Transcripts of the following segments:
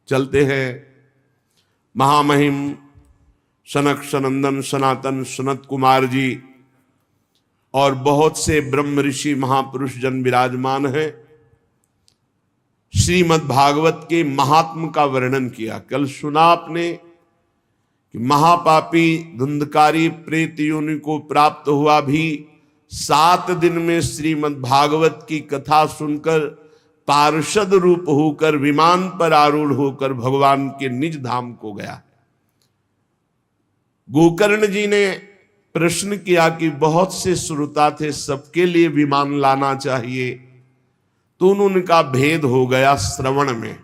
चलते हैं। महामहिम सनक सनंदन सनातन सनत कुमार जी और बहुत से ब्रह्म ऋषि महापुरुष जन विराजमान हैं। श्रीमद् भागवत के महात्म का वर्णन किया। कल सुना आपने कि महापापी धुंधकारी प्रेत योनि को प्राप्त हुआ भी 7 दिन में श्रीमद् भागवत की कथा सुनकर पार्षद रूप होकर विमान पर आरूढ़ होकर भगवान के निज धाम को गया। गोकर्ण जी ने प्रश्न किया कि बहुत से श्रोता थे, सबके लिए विमान लाना चाहिए, तो उन्होंने कहा भेद हो गया श्रवण में।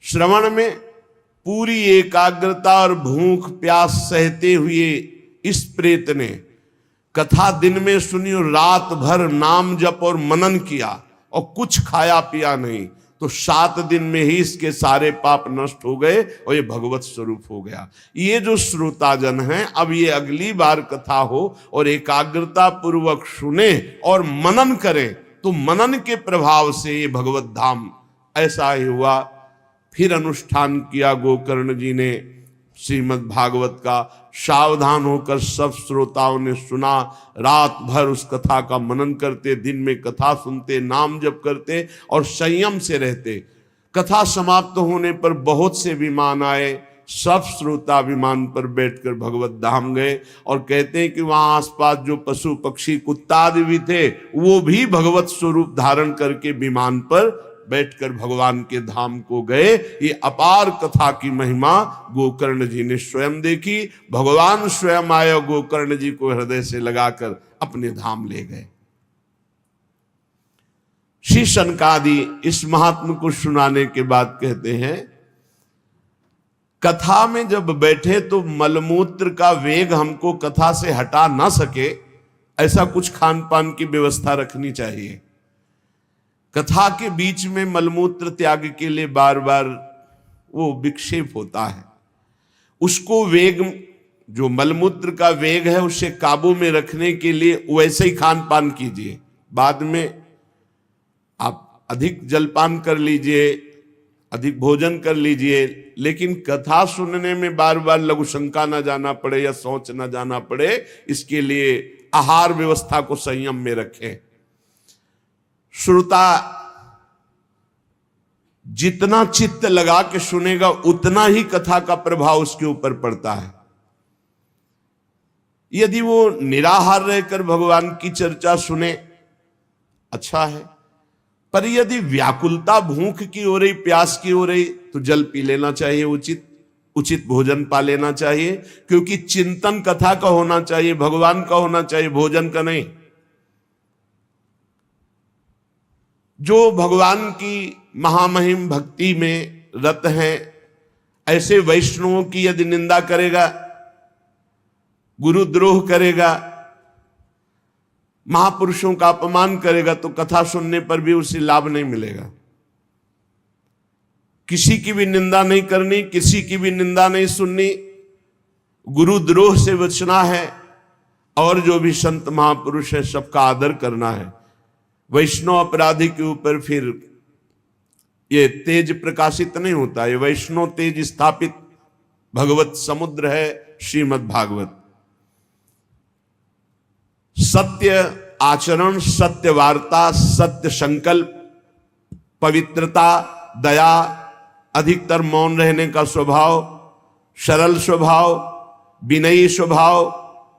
श्रवण में पूरी एकाग्रता और भूख प्यास सहते हुए इस प्रेत ने कथा दिन में सुनी और रात भर नाम जप और मनन किया और कुछ खाया पिया नहीं, तो 7 दिन में ही इसके सारे पाप नष्ट हो गए और ये भगवत स्वरूप हो गया। ये जो श्रोताजन हैं, अब ये अगली बार कथा हो और एकाग्रता पूर्वक सुने और मनन करें, तो मनन के प्रभाव से ये भगवत धाम ऐसा ही हुआ। फिर अनुष्ठान किया गोकर्ण जी ने श्रीमद् भागवत का। सावधान होकर सब श्रोताओं ने सुना। रात भर उस कथा का मनन करते, दिन में कथा सुनते, नाम जप करते और संयम से रहते। कथा समाप्त होने पर बहुत से विमान आए। सब श्रोता विमान पर बैठकर भगवत धाम गए और कहते हैं कि वहां आसपास जो पशु पक्षी कुत्ता आदि भी थे, वो भी भगवत स्वरूप धारण करके विमान पर बैठकर भगवान के धाम को गए। ये अपार कथा की महिमा गोकर्ण जी ने स्वयं देखी। भगवान स्वयं आए, गोकर्ण जी को हृदय से लगाकर अपने धाम ले गए। श्री सनकादि इस महात्मा को सुनाने के बाद कहते हैं, कथा में जब बैठे तो मलमूत्र का वेग हमको कथा से हटा ना सके, ऐसा कुछ खान पान की व्यवस्था रखनी चाहिए। कथा के बीच में मलमूत्र त्याग के लिए बार बार वो विक्षेप होता है। उसको वेग, जो मलमूत्र का वेग है, उसे काबू में रखने के लिए वैसे ही खान पान कीजिए। बाद में आप अधिक जलपान कर लीजिए, अधिक भोजन कर लीजिए, लेकिन कथा सुनने में बार बार लघु शंका न जाना पड़े या शौच न जाना पड़े, इसके लिए आहार व्यवस्था को संयम में रखें। श्रोता जितना चित्त लगा के सुनेगा, उतना ही कथा का प्रभाव उसके ऊपर पड़ता है। यदि वो निराहार रहकर भगवान की चर्चा सुने, अच्छा है, पर यदि व्याकुलता भूख की हो रही, प्यास की हो रही, तो जल पी लेना चाहिए, उचित भोजन पा लेना चाहिए, क्योंकि चिंतन कथा का होना चाहिए, भगवान का होना चाहिए, भोजन का नहीं। जो भगवान की महामहिम भक्ति में रत हैं, ऐसे वैष्णवों की यदि निंदा करेगा, गुरुद्रोह करेगा, महापुरुषों का अपमान करेगा, तो कथा सुनने पर भी उसे लाभ नहीं मिलेगा। किसी की भी निंदा नहीं करनी, किसी की भी निंदा नहीं सुननी, गुरुद्रोह से बचना है, और जो भी संत महापुरुष है सबका आदर करना है। वैष्णव अपराधी के ऊपर फिर ये तेज प्रकाशित नहीं होता। ये वैष्णव तेज स्थापित भगवत समुद्र है श्रीमद् भागवत। सत्य आचरण, सत्य वार्ता, सत्य संकल्प, पवित्रता, दया, अधिकतर मौन रहने का स्वभाव, सरल स्वभाव, विनयी स्वभाव,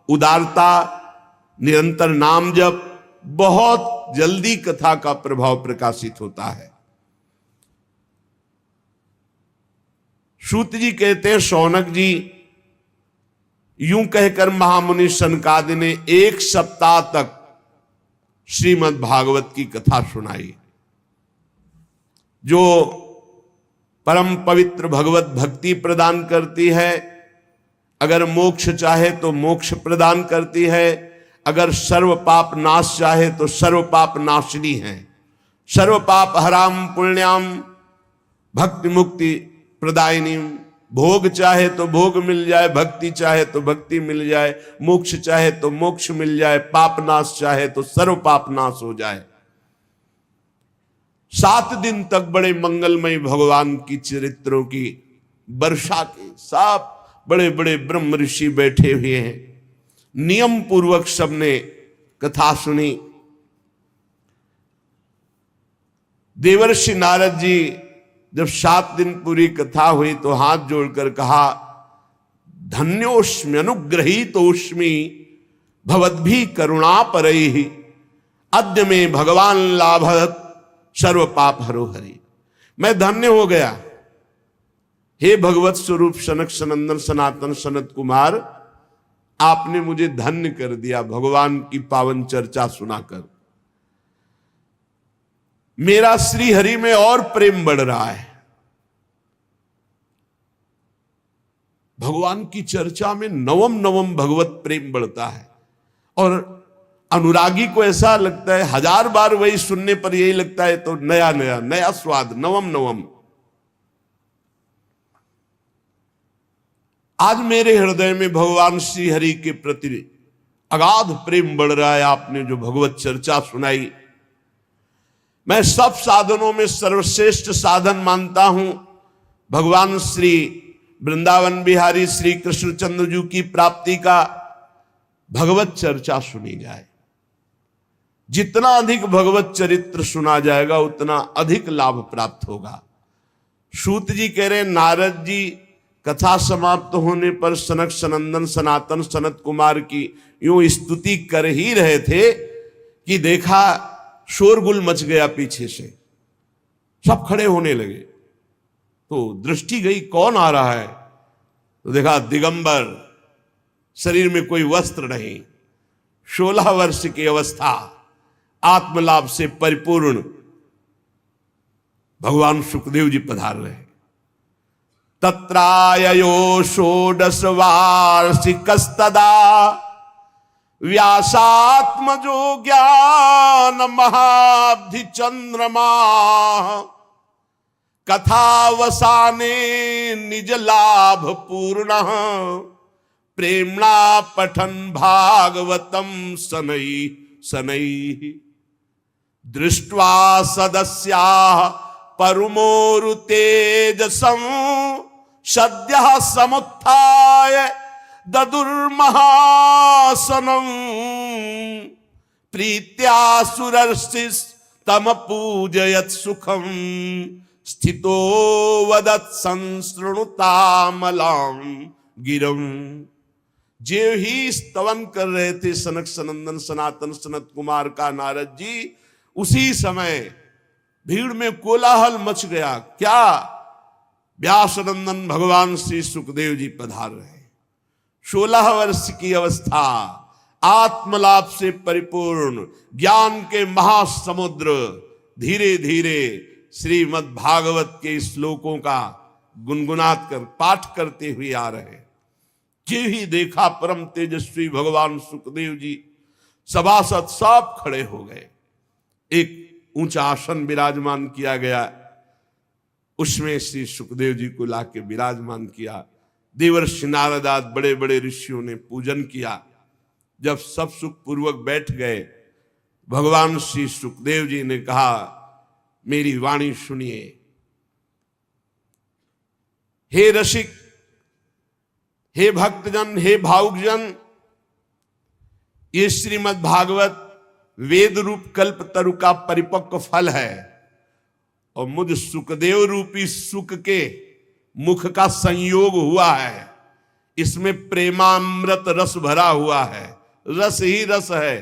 उदारता, निरंतर नाम जप, बहुत जल्दी कथा का प्रभाव प्रकाशित होता है। सूत जी कहते हैं, शौनक जी यूं कहकर महामुनि सनकादि ने 1 सप्ताह तक श्रीमद् भागवत की कथा सुनाई। जो परम पवित्र भगवत भक्ति प्रदान करती है, अगर मोक्ष चाहे तो मोक्ष प्रदान करती है, अगर सर्व पाप नाश चाहे तो सर्व पाप नाशिनी है। सर्व पाप हराम पुण्याम भक्ति मुक्ति प्रदायिनी। भोग चाहे तो भोग मिल जाए, भक्ति चाहे तो भक्ति मिल जाए, मोक्ष चाहे तो मोक्ष मिल जाए, पाप नाश चाहे तो सर्व पाप नाश हो जाए। 7 दिन तक बड़े मंगलमय भगवान की चरित्रों की वर्षा के सब बड़े बड़े ब्रह्म ऋषि बैठे हुए हैं, नियम पूर्वक सबने कथा सुनी। देवर्षि नारद जी जब 7 दिन पूरी कथा हुई तो हाथ जोड़कर कहा, धन्योस्मि अनुग्रहीतोस्मि भवद्भि करुणा परैहि अद्य में भगवान लाभत सर्व पाप हरो हरि। मैं धन्य हो गया, हे भगवत स्वरूप सनक सनंदन सनातन सनत कुमार, आपने मुझे धन्य कर दिया भगवान की पावन चर्चा सुनाकर। मेरा श्री हरि में और प्रेम बढ़ रहा है। भगवान की चर्चा में नवम नवम भगवत प्रेम बढ़ता है और अनुरागी को ऐसा लगता है 1000 बार वही सुनने पर यही लगता है तो नया नया नया स्वाद, नवम नवम। आज मेरे हृदय में भगवान श्री हरि के प्रति अगाध प्रेम बढ़ रहा है। आपने जो भगवत चर्चा सुनाई, मैं सब साधनों में सर्वश्रेष्ठ साधन मानता हूं भगवान श्री वृंदावन बिहारी श्री कृष्णचंद्र जी की प्राप्ति का भगवत चर्चा सुनी जाए। जितना अधिक भगवत चरित्र सुना जाएगा उतना अधिक लाभ प्राप्त होगा। सूत जी कह रहे, नारद जी कथा समाप्त होने पर सनक सनंदन सनातन सनत कुमार की यूं स्तुति कर ही रहे थे कि देखा शोरगुल मच गया, पीछे से सब खड़े होने लगे। तो दृष्टि गई कौन आ रहा है, तो देखा दिगंबर, शरीर में कोई वस्त्र नहीं, 16 वर्ष की अवस्था, आत्मलाभ से परिपूर्ण भगवान सुखदेव जी पधार रहे। तत्राययो षोडश वार्षिकस्तदा व्यासात्मजो ज्ञान महाब्धि चंद्रमा कथावसाने निज लाभ पूर्ण प्रेमणा पठन भागवतम शनै शनै दृष्ट्वा सदस्या परमोरु तेजसं सद्यः समुत्थाय ददुर्महासनं प्रीत्या सुरर्षिस्तम पूजयत् सुखं स्थितो वदत् संसृणुतामलां गिरं। जे ही स्तवन कर रहे थे सनक सनंदन सनातन सनत कुमार का नारद जी, उसी समय भीड़ में कोलाहल मच गया। क्या? व्यासनंदन भगवान श्री सुखदेव जी पधार रहे, 16 वर्ष की अवस्था, आत्मलाभ से परिपूर्ण, ज्ञान के महासमुद्र, धीरे धीरे श्रीमद् भागवत के श्लोकों का गुनगुनात कर पाठ करते हुए आ रहे। जे ही देखा परम तेजस्वी भगवान सुखदेव जी, सभासद सब खड़े हो गए। एक ऊंचा आसन विराजमान किया गया, उसमें श्री सुखदेव जी को लाके विराजमान किया। देवर्षि नारद आदि बड़े बड़े ऋषियों ने पूजन किया। जब सब सुख पूर्वक बैठ गए, भगवान श्री सुखदेव जी ने कहा, मेरी वाणी सुनिए। हे रसिक, हे भक्तजन, हे भावुकजन, ये श्रीमद् भागवत वेद रूप कल्प तरु का परिपक्व फल है और मुझ सुखदेव रूपी सुख के मुख का संयोग हुआ है। इसमें प्रेमामृत रस भरा हुआ है, रस ही रस है।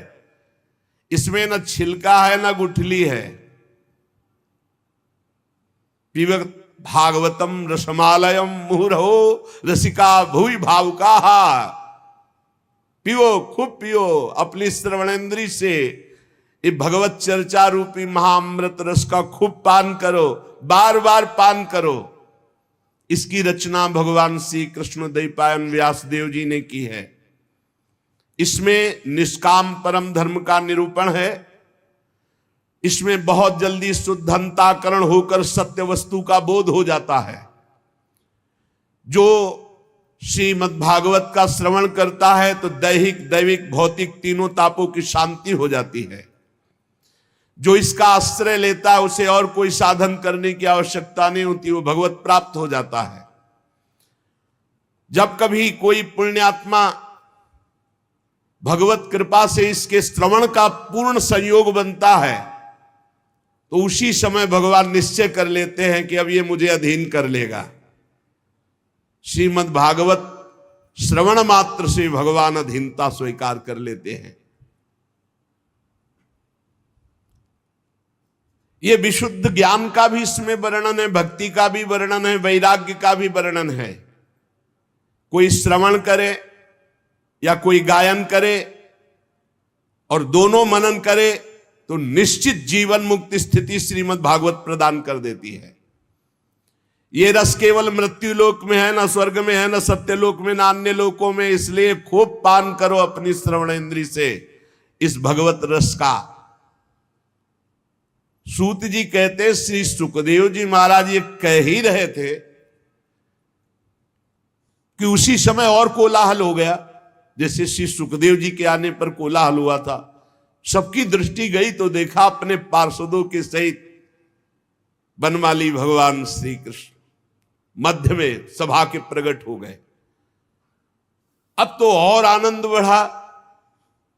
इसमें न छिलका है न गुठली है। पिबत भागवतम रसमालयम मुहुरहो रसिका भुवि भावुका। पियो, खूब पियो, अपनी श्रवणेन्द्री से ये भगवत चर्चा रूपी महाअमृत रस का खूब पान करो, बार बार पान करो। इसकी रचना भगवान श्री कृष्ण द्वैपायन व्यासदेव जी ने की है। इसमें निष्काम परम धर्म का निरूपण है। इसमें बहुत जल्दी शुद्धंताकरण होकर सत्य वस्तु का बोध हो जाता है। जो श्रीमद् भागवत का श्रवण करता है तो दैहिक दैविक भौतिक तीनों तापों की शांति हो जाती है। जो इसका आश्रय लेता है उसे और कोई साधन करने की आवश्यकता नहीं होती, वो भगवत प्राप्त हो जाता है। जब कभी कोई पुण्यात्मा भगवत कृपा से इसके श्रवण का पूर्ण संयोग बनता है तो उसी समय भगवान निश्चय कर लेते हैं कि अब ये मुझे अधीन कर लेगा। श्रीमद् भागवत श्रवण मात्र से भगवान अधीनता स्वीकार कर लेते हैं। ये विशुद्ध ज्ञान का भी इसमें वर्णन है, भक्ति का भी वर्णन है, वैराग्य का भी वर्णन है। कोई श्रवण करे या कोई गायन करे और दोनों मनन करे तो निश्चित जीवन मुक्ति स्थिति श्रीमद् भागवत प्रदान कर देती है। ये रस केवल मृत्यु लोक में है, न स्वर्ग में है, न सत्यलोक में, न अन्य लोकों में। इसलिए खूब पान करो अपनी श्रवण इंद्री से इस भगवत रस का। सूत जी कहते, श्री सुखदेव जी महाराज ये कह ही रहे थे कि उसी समय और कोलाहल हो गया। जैसे श्री सुखदेव जी के आने पर कोलाहल हुआ था, सबकी दृष्टि गई तो देखा अपने पार्षदों के सहित बनमाली भगवान श्री कृष्ण मध्य में सभा के प्रकट हो गए। अब तो और आनंद बढ़ा।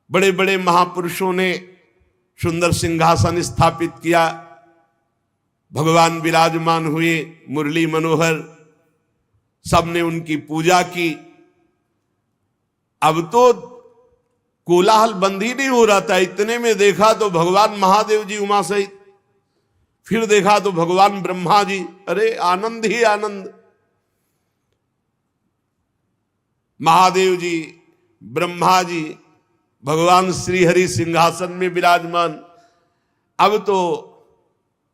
बड़े बड़े महापुरुषों ने सुंदर सिंहासन स्थापित किया, भगवान विराजमान हुए, मुरली मनोहर, सबने उनकी पूजा की। अब तो कोलाहल बंद ही नहीं हो रहा था। इतने में देखा तो भगवान महादेव जी उमा सहित, फिर देखा तो भगवान ब्रह्मा जी। अरे आनंद ही आनंद। महादेव जी, ब्रह्मा जी, भगवान श्री हरि सिंहासन में विराजमान। अब तो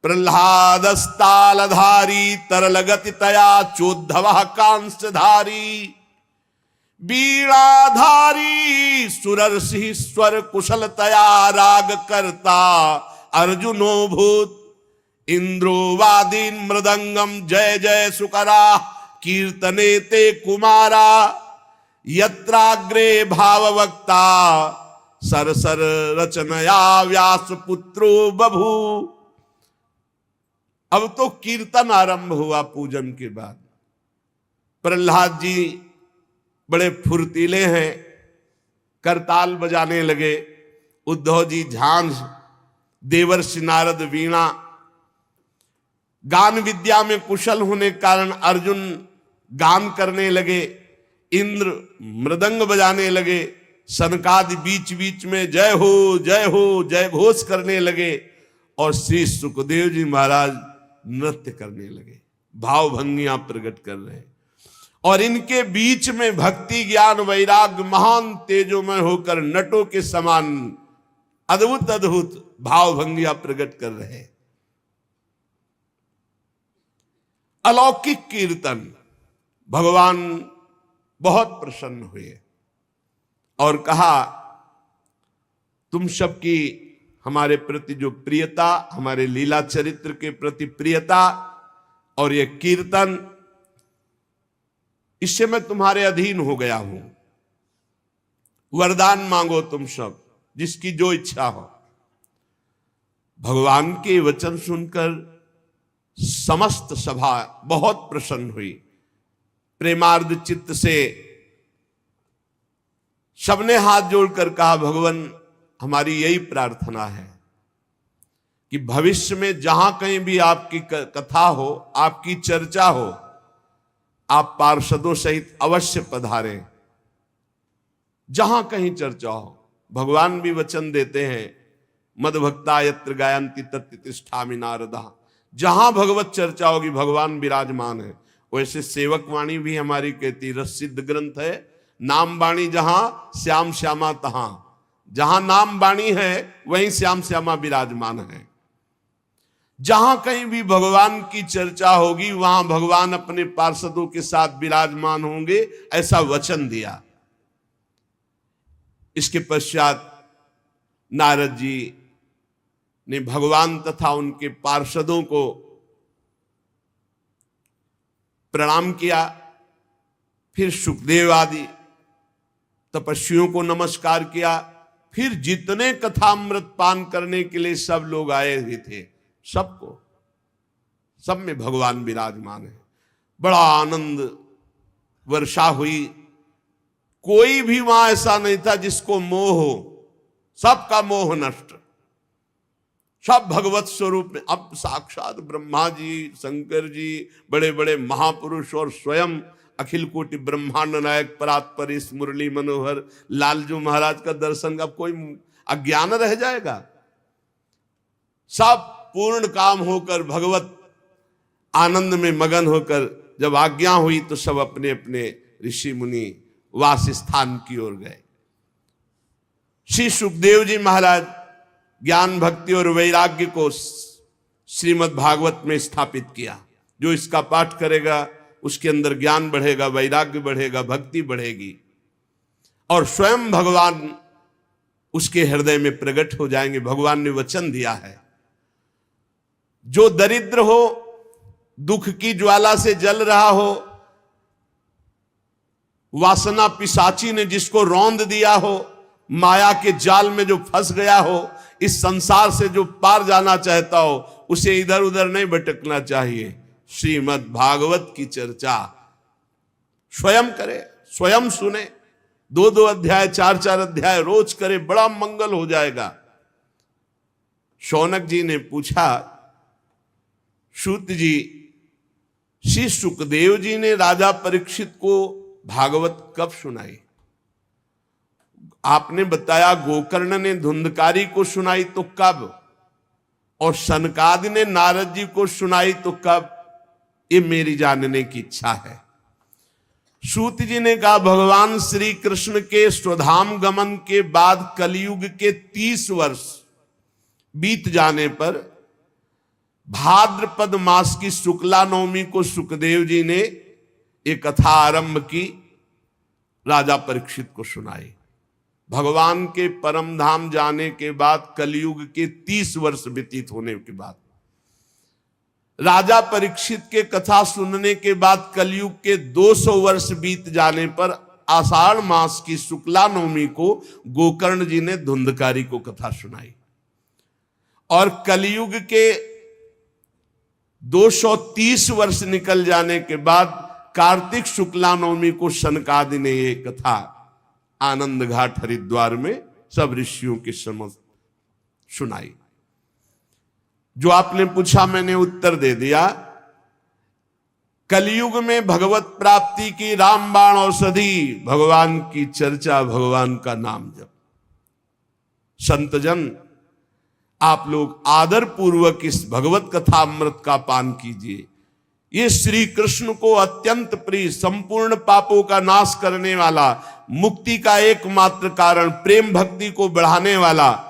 प्रह्लादस्तालधारी तरलगति तया चोद्धव कांसधारी वीणाधारी सुरर्षि स्वर कुशलतया राग करता अर्जुनो भूत इंद्रो वादीन मृदंगम जय जय सुकरा कीर्तने ते कुमारा यत्राग्रे भाववक्ता सरसर रचनया व्यास पुत्रो बभू। अब तो कीर्तन आरंभ हुआ पूजन के बाद। प्रहलाद जी बड़े फुर्तीले हैं, करताल बजाने लगे। उद्धव जी झांझ, देवर्षि नारद वीणा। गान विद्या में कुशल होने के कारण अर्जुन गान करने लगे, इंद्र मृदंग बजाने लगे, सनकादि बीच बीच में जय हो जय घोष करने लगे और श्री सुखदेव जी महाराज नृत्य करने लगे, भाव भंगियां प्रकट कर रहे हैं। और इनके बीच में भक्ति ज्ञान वैराग्य महान तेजोमय होकर नटों के समान अद्भुत अद्भुत भाव भंगियां प्रकट कर रहे हैं। अलौकिक कीर्तन। भगवान बहुत प्रसन्न हुए और कहा, तुम सबकी हमारे प्रति जो प्रियता, हमारे लीला चरित्र के प्रति प्रियता और ये कीर्तन, इससे मैं तुम्हारे अधीन हो गया हूं। वरदान मांगो तुम सब, जिसकी जो इच्छा हो। भगवान के वचन सुनकर समस्त सभा बहुत प्रसन्न हुई। प्रेमार्ध चित्त से सबने हाथ जोड़कर कहा, भगवान हमारी यही प्रार्थना है कि भविष्य में जहां कहीं भी आपकी कथा हो, आपकी चर्चा हो, आप पार्षदों सहित अवश्य पधारें। जहां कहीं चर्चा हो, भगवान भी वचन देते हैं, मद्भक्ता यत्र गायन्ति तत्र तिष्ठामि नारदा। जहां भगवत चर्चा होगी भगवान विराजमान है। वैसे सेवक वाणी भी हमारी कहती, रसिद्ध ग्रंथ है, नाम वाणी जहां श्याम श्यामा तहां। जहां नाम वाणी है वहीं श्याम श्यामा विराजमान है। जहां कहीं भी भगवान की चर्चा होगी वहां भगवान अपने पार्षदों के साथ विराजमान होंगे, ऐसा वचन दिया। इसके पश्चात नारद जी ने भगवान तथा उनके पार्षदों को प्रणाम किया। फिर सुखदेव आदि तपस्वियों को नमस्कार किया। फिर जितने कथामृत पान करने के लिए सब लोग आए हुए थे, सबको, सब में भगवान विराजमान है। बड़ा आनंद वर्षा हुई। कोई भी वहां ऐसा नहीं था जिसको मोह हो, सबका मोह नष्ट, सब भगवत स्वरूप में। अब साक्षात ब्रह्मा जी, शंकर जी, बड़े बड़े महापुरुष और स्वयं अखिल कोटि ब्रह्मांड नायक परात्परिश मुरली मनोहर लालजू महाराज का दर्शन, अब कोई अज्ञान रह जाएगा? सब पूर्ण काम होकर भगवत आनंद में मगन होकर जब आज्ञा हुई तो सब अपने अपने ऋषि मुनि वास स्थान की ओर गए। श्री सुखदेव जी महाराज ज्ञान भक्ति और वैराग्य को श्रीमद् भागवत में स्थापित किया। जो इसका पाठ करेगा उसके अंदर ज्ञान बढ़ेगा, वैराग्य बढ़ेगा, भक्ति बढ़ेगी और स्वयं भगवान उसके हृदय में प्रकट हो जाएंगे। भगवान ने वचन दिया है, जो दरिद्र हो, दुख की ज्वाला से जल रहा हो, वासना पिशाची ने जिसको रौंद दिया हो, माया के जाल में जो फंस गया हो, इस संसार से जो पार जाना चाहता हो, उसे इधर उधर नहीं भटकना चाहिए। श्रीमद् भागवत की चर्चा स्वयं करे, स्वयं सुने, 2-2 अध्याय 4-4 अध्याय रोज करे, बड़ा मंगल हो जाएगा। शौनक जी ने पूछा, सूत जी, श्री सुखदेव जी ने राजा परीक्षित को भागवत कब सुनाई? आपने बताया गोकर्ण ने धुंधकारी को सुनाई तो कब, और सनकादि ने नारद जी को सुनाई तो कब? ये मेरी जानने की इच्छा है। सूत जी ने कहा, भगवान श्री कृष्ण के स्वधाम गमन के बाद कलयुग के 30 वर्ष बीत जाने पर भाद्रपद मास की शुक्ला नवमी को सुखदेव जी ने एक कथा आरंभ की, राजा परीक्षित को सुनाई। भगवान के परम धाम जाने के बाद कलयुग के 30 वर्ष व्यतीत होने के बाद, राजा परीक्षित के कथा सुनने के बाद कलयुग के 200 वर्ष बीत जाने पर आषाढ़ मास की शुक्ला नवमी को गोकर्ण जी ने धुंधकारी को कथा सुनाई। और कलयुग के 230 वर्ष निकल जाने के बाद कार्तिक शुक्ला नवमी को सनकादि ने ये कथा आनंद घाट हरिद्वार में सब ऋषियों के समक्ष सुनाई। जो आपने पूछा मैंने उत्तर दे दिया। कलयुग में भगवत प्राप्ति की रामबाण औषधि भगवान की चर्चा, भगवान का नाम जप। संतजन, आप लोग आदर पूर्वक इस भगवत कथा अमृत का पान कीजिए। ये श्री कृष्ण को अत्यंत प्रिय, संपूर्ण पापों का नाश करने वाला, मुक्ति का एकमात्र कारण, प्रेम भक्ति को बढ़ाने वाला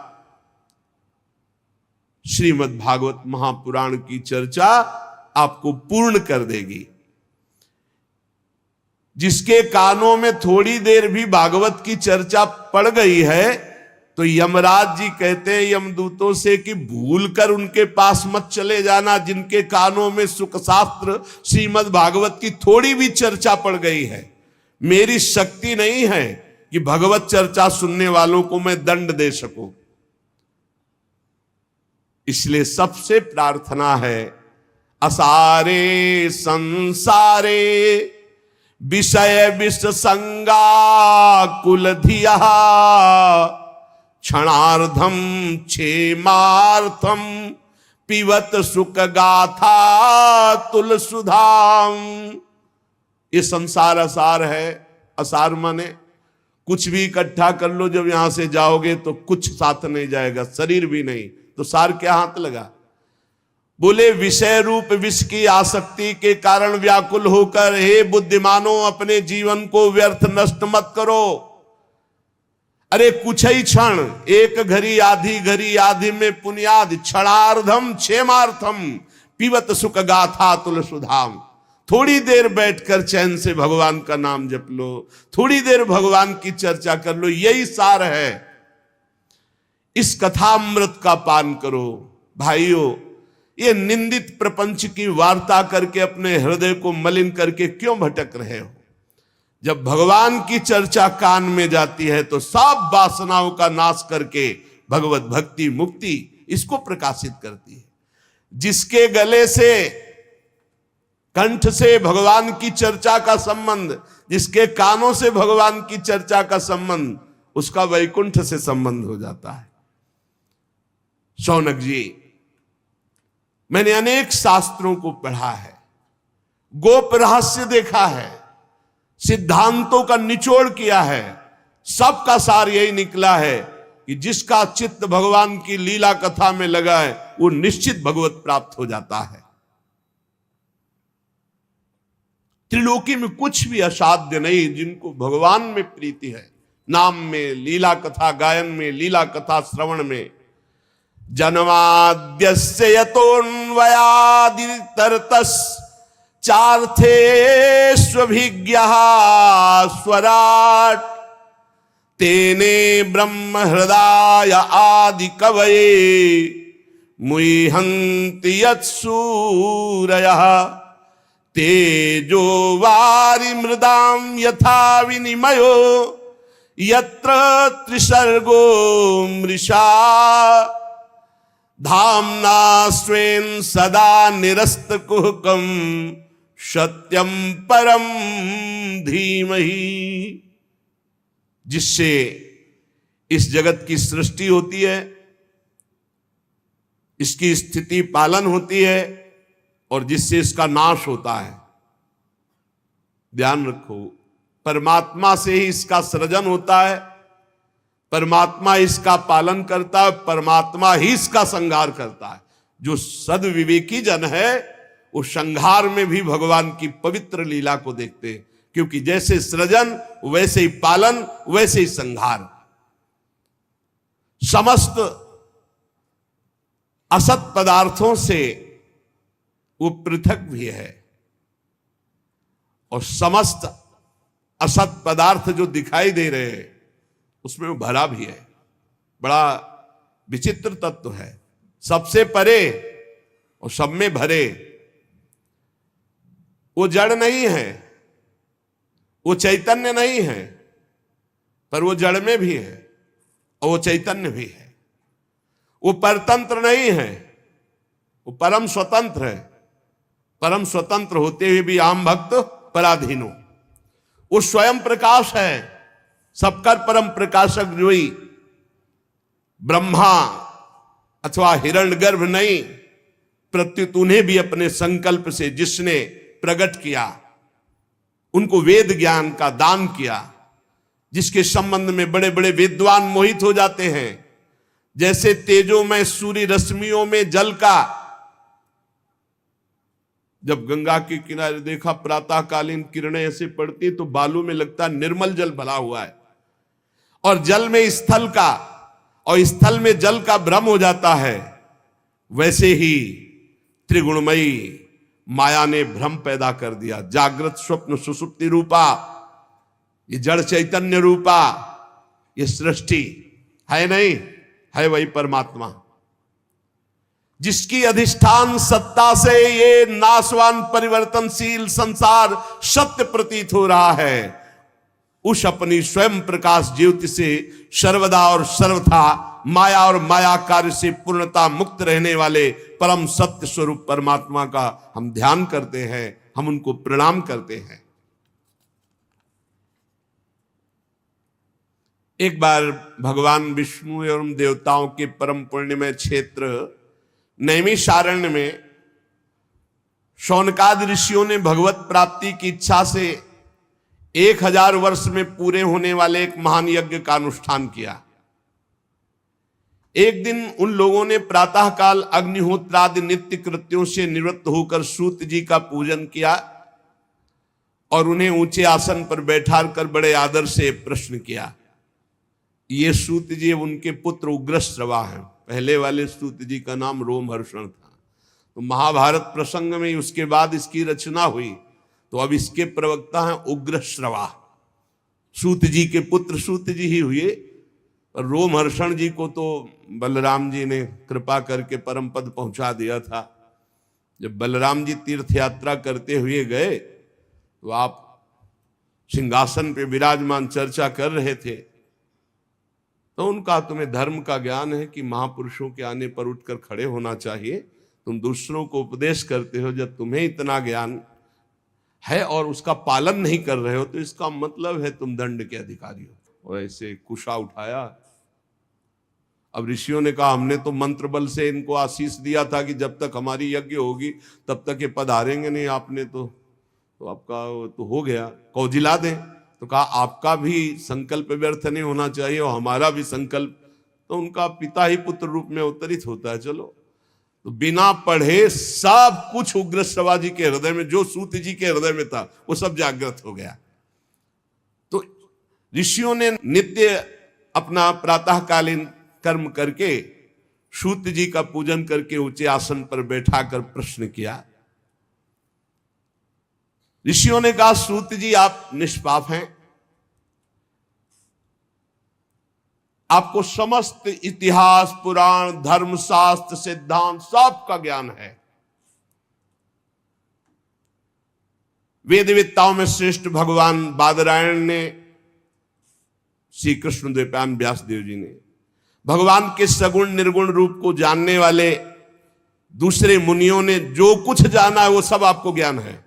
श्रीमद् भागवत महापुराण की चर्चा आपको पूर्ण कर देगी। जिसके कानों में थोड़ी देर भी भागवत की चर्चा पड़ गई है तो यमराज जी कहते हैं यमदूतों से कि भूल कर उनके पास मत चले जाना, जिनके कानों में सुख शास्त्र श्रीमद् भागवत की थोड़ी भी चर्चा पड़ गई है। मेरी शक्ति नहीं है कि भगवत चर्चा सुनने वालों को मैं दंड दे सकूं। इसलिए सबसे प्रार्थना है, असारे संसारे विषय विष संगा कुल धिया क्षणार्धम क्षेमार्थम पिबत सुख गाथा तुल सुधाम। ये संसार असार है। असार माने कुछ भी इकट्ठा कर लो, जब यहां से जाओगे तो कुछ साथ नहीं जाएगा, शरीर भी नहीं, तो सार क्या हाथ लगा। बोले विषय रूप विष की आसक्ति के कारण व्याकुल होकर हे बुद्धिमानों अपने जीवन को व्यर्थ नष्ट मत करो। अरे कुछ ही क्षण, एक घड़ी आधी में पुण्याद क्षणार्धम क्षेमार्थम पिबत सुख गाथा तुल सुधाम। थोड़ी देर बैठकर चैन से भगवान का नाम जप लो, थोड़ी देर भगवान की चर्चा कर लो, यही सार है। इस कथामृत का पान करो। भाइयों, ये निंदित प्रपंच की वार्ता करके अपने हृदय को मलिन करके क्यों भटक रहे हो? जब भगवान की चर्चा कान में जाती है तो सब वासनाओं का नाश करके भगवत भक्ति मुक्ति इसको प्रकाशित करती है। जिसके गले से, कंठ से भगवान की चर्चा का संबंध, जिसके कानों से भगवान की चर्चा का संबंध, उसका वैकुंठ से संबंध हो जाता है। शौनक जी, मैंने अनेक शास्त्रों को पढ़ा है, गोप रहस्य देखा है, सिद्धांतों का निचोड़ किया है, सबका सार यही निकला है कि जिसका चित्त भगवान की लीला कथा में लगा है वो निश्चित भगवत प्राप्त हो जाता है। त्रिलोकी में कुछ भी असाध्य नहीं जिनको भगवान में प्रीति है, नाम में, लीला कथा गायन में, लीला कथा श्रवण में। जन्माद्यस्य यतोऽन्वयादितरतस् चार्थेष्वभिज्ञः स्वराट् तेने ब्रह्म हृदय आदि कवये मुह्यन्ति यत्सूरयः तेजो वारि मृदां यथा विनिमयो यत्र त्रिसर्गो मृषा धाम्ना स्वेन सदा निरस्तकुहकं सत्यम परम धीमहि। जिससे इस जगत की सृष्टि होती है, इसकी स्थिति पालन होती है और जिससे इसका नाश होता है। ध्यान रखो, परमात्मा से ही इसका सृजन होता है, परमात्मा इसका पालन करता है, परमात्मा ही इसका संहार करता है। जो सद्विवेकी जन है वो संहार में भी भगवान की पवित्र लीला को देखते हैं, क्योंकि जैसे सृजन वैसे ही पालन वैसे ही संहार। समस्त असत पदार्थों से वो पृथक भी है और समस्त असत पदार्थ जो दिखाई दे रहे हैं उसमें वो भरा भी है। बड़ा विचित्र तत्व है, सबसे परे और सब में भरे। वो जड़ नहीं है, वो चैतन्य नहीं है, पर वो जड़ में भी है और वो चैतन्य भी है। वो परतंत्र नहीं है, वो परम स्वतंत्र है। परम स्वतंत्र होते हुए भी आम भक्त पराधीनो। वो स्वयं प्रकाश है, सबकर परम प्रकाशक जोई। ब्रह्मा अथवा हिरण्यगर्भ नहीं, प्रत्युत उन्हें भी अपने संकल्प से जिसने प्रकट किया, उनको वेद ज्ञान का दान किया, जिसके संबंध में बड़े बड़े विद्वान मोहित हो जाते हैं। जैसे तेजोमय सूर्य रश्मियों में जल का, जब गंगा के किनारे देखा प्रातःकालीन किरणें ऐसे पड़ती तो बालू में लगता निर्मल जल भरा हुआ है, और जल में स्थल का और स्थल में जल का भ्रम हो जाता है। वैसे ही त्रिगुणमयी माया ने भ्रम पैदा कर दिया। जागृत स्वप्न सुषुप्ति रूपा, ये जड़ चैतन्य रूपा ये सृष्टि है नहीं, है वही परमात्मा, जिसकी अधिष्ठान सत्ता से ये नाशवान परिवर्तनशील संसार सत्य प्रतीत हो रहा है। उस अपनी स्वयं प्रकाश ज्योति से सर्वदा और सर्वथा माया और माया कार्य से पूर्णता मुक्त रहने वाले परम सत्य स्वरूप परमात्मा का हम ध्यान करते हैं, हम उनको प्रणाम करते हैं। एक बार भगवान विष्णु एवं देवताओं के परम पुण्यमय क्षेत्र नैमिषारण्य में शौनकादि ऋषियों ने भगवत प्राप्ति की इच्छा से 1000 वर्ष में पूरे होने वाले एक महान यज्ञ का अनुष्ठान किया। एक दिन उन लोगों ने प्रातःकाल अग्निहोत्रादि नित्य कृत्यों से निवृत्त होकर सूत जी का पूजन किया और उन्हें ऊंचे आसन पर बैठा कर बड़े आदर से प्रश्न किया। ये सूत जी उनके पुत्र उग्रश्रवा हैं। पहले वाले सूत जी का नाम रोमहर्षण था। तो महाभारत प्रसंग में उसके बाद इसकी रचना हुई, तो अब इसके प्रवक्ता हैं उग्रश्रवा। सूत जी के पुत्र सूत जी ही हुए, और रोमहर्षण जी को तो बलराम जी ने कृपा करके परम पद पहुंचा दिया था। जब बलराम जी तीर्थ यात्रा करते हुए गए तो आप सिंहासन पे विराजमान चर्चा कर रहे थे, तो उनका तुम्हें धर्म का ज्ञान है कि महापुरुषों के आने पर उठकर खड़े होना चाहिए, तुम दूसरों को उपदेश करते हो, जब तुम्हें इतना ज्ञान है और उसका पालन नहीं कर रहे हो तो इसका मतलब है तुम दंड के अधिकारी हो। और ऐसे कुशा उठाया। अब ऋषियों ने कहा हमने तो मंत्र बल से इनको आशीष दिया था कि जब तक हमारी यज्ञ होगी तब तक ये पधारेंगे नहीं, आपने तो आपका तो हो गया, कौजिला दें। तो कहा आपका भी संकल्प व्यर्थ नहीं होना चाहिए और हमारा भी संकल्प। तो उनका पिता ही पुत्र रूप में अवतरित होता है। चलो, तो बिना पढ़े सब कुछ उग्र श्रवाजी के हृदय में, जो सूत जी के हृदय में था, वो सब जागृत हो गया। तो ऋषियों ने नित्य अपना प्रातःकालीन कर्म करके सूत जी का पूजन करके ऊंचे आसन पर बैठाकर प्रश्न किया। ऋषियों ने कहा सूत जी आप निष्पाप हैं, आपको समस्त इतिहास, पुराण, धर्मशास्त्र, सिद्धांत सब का ज्ञान है। वेदविद्ताओं में श्रेष्ठ भगवान बादरायण ने, श्री कृष्ण द्वैपायन व्यास देव जी ने, भगवान के सगुण निर्गुण रूप को जानने वाले दूसरे मुनियों ने जो कुछ जाना है वो सब आपको ज्ञान है।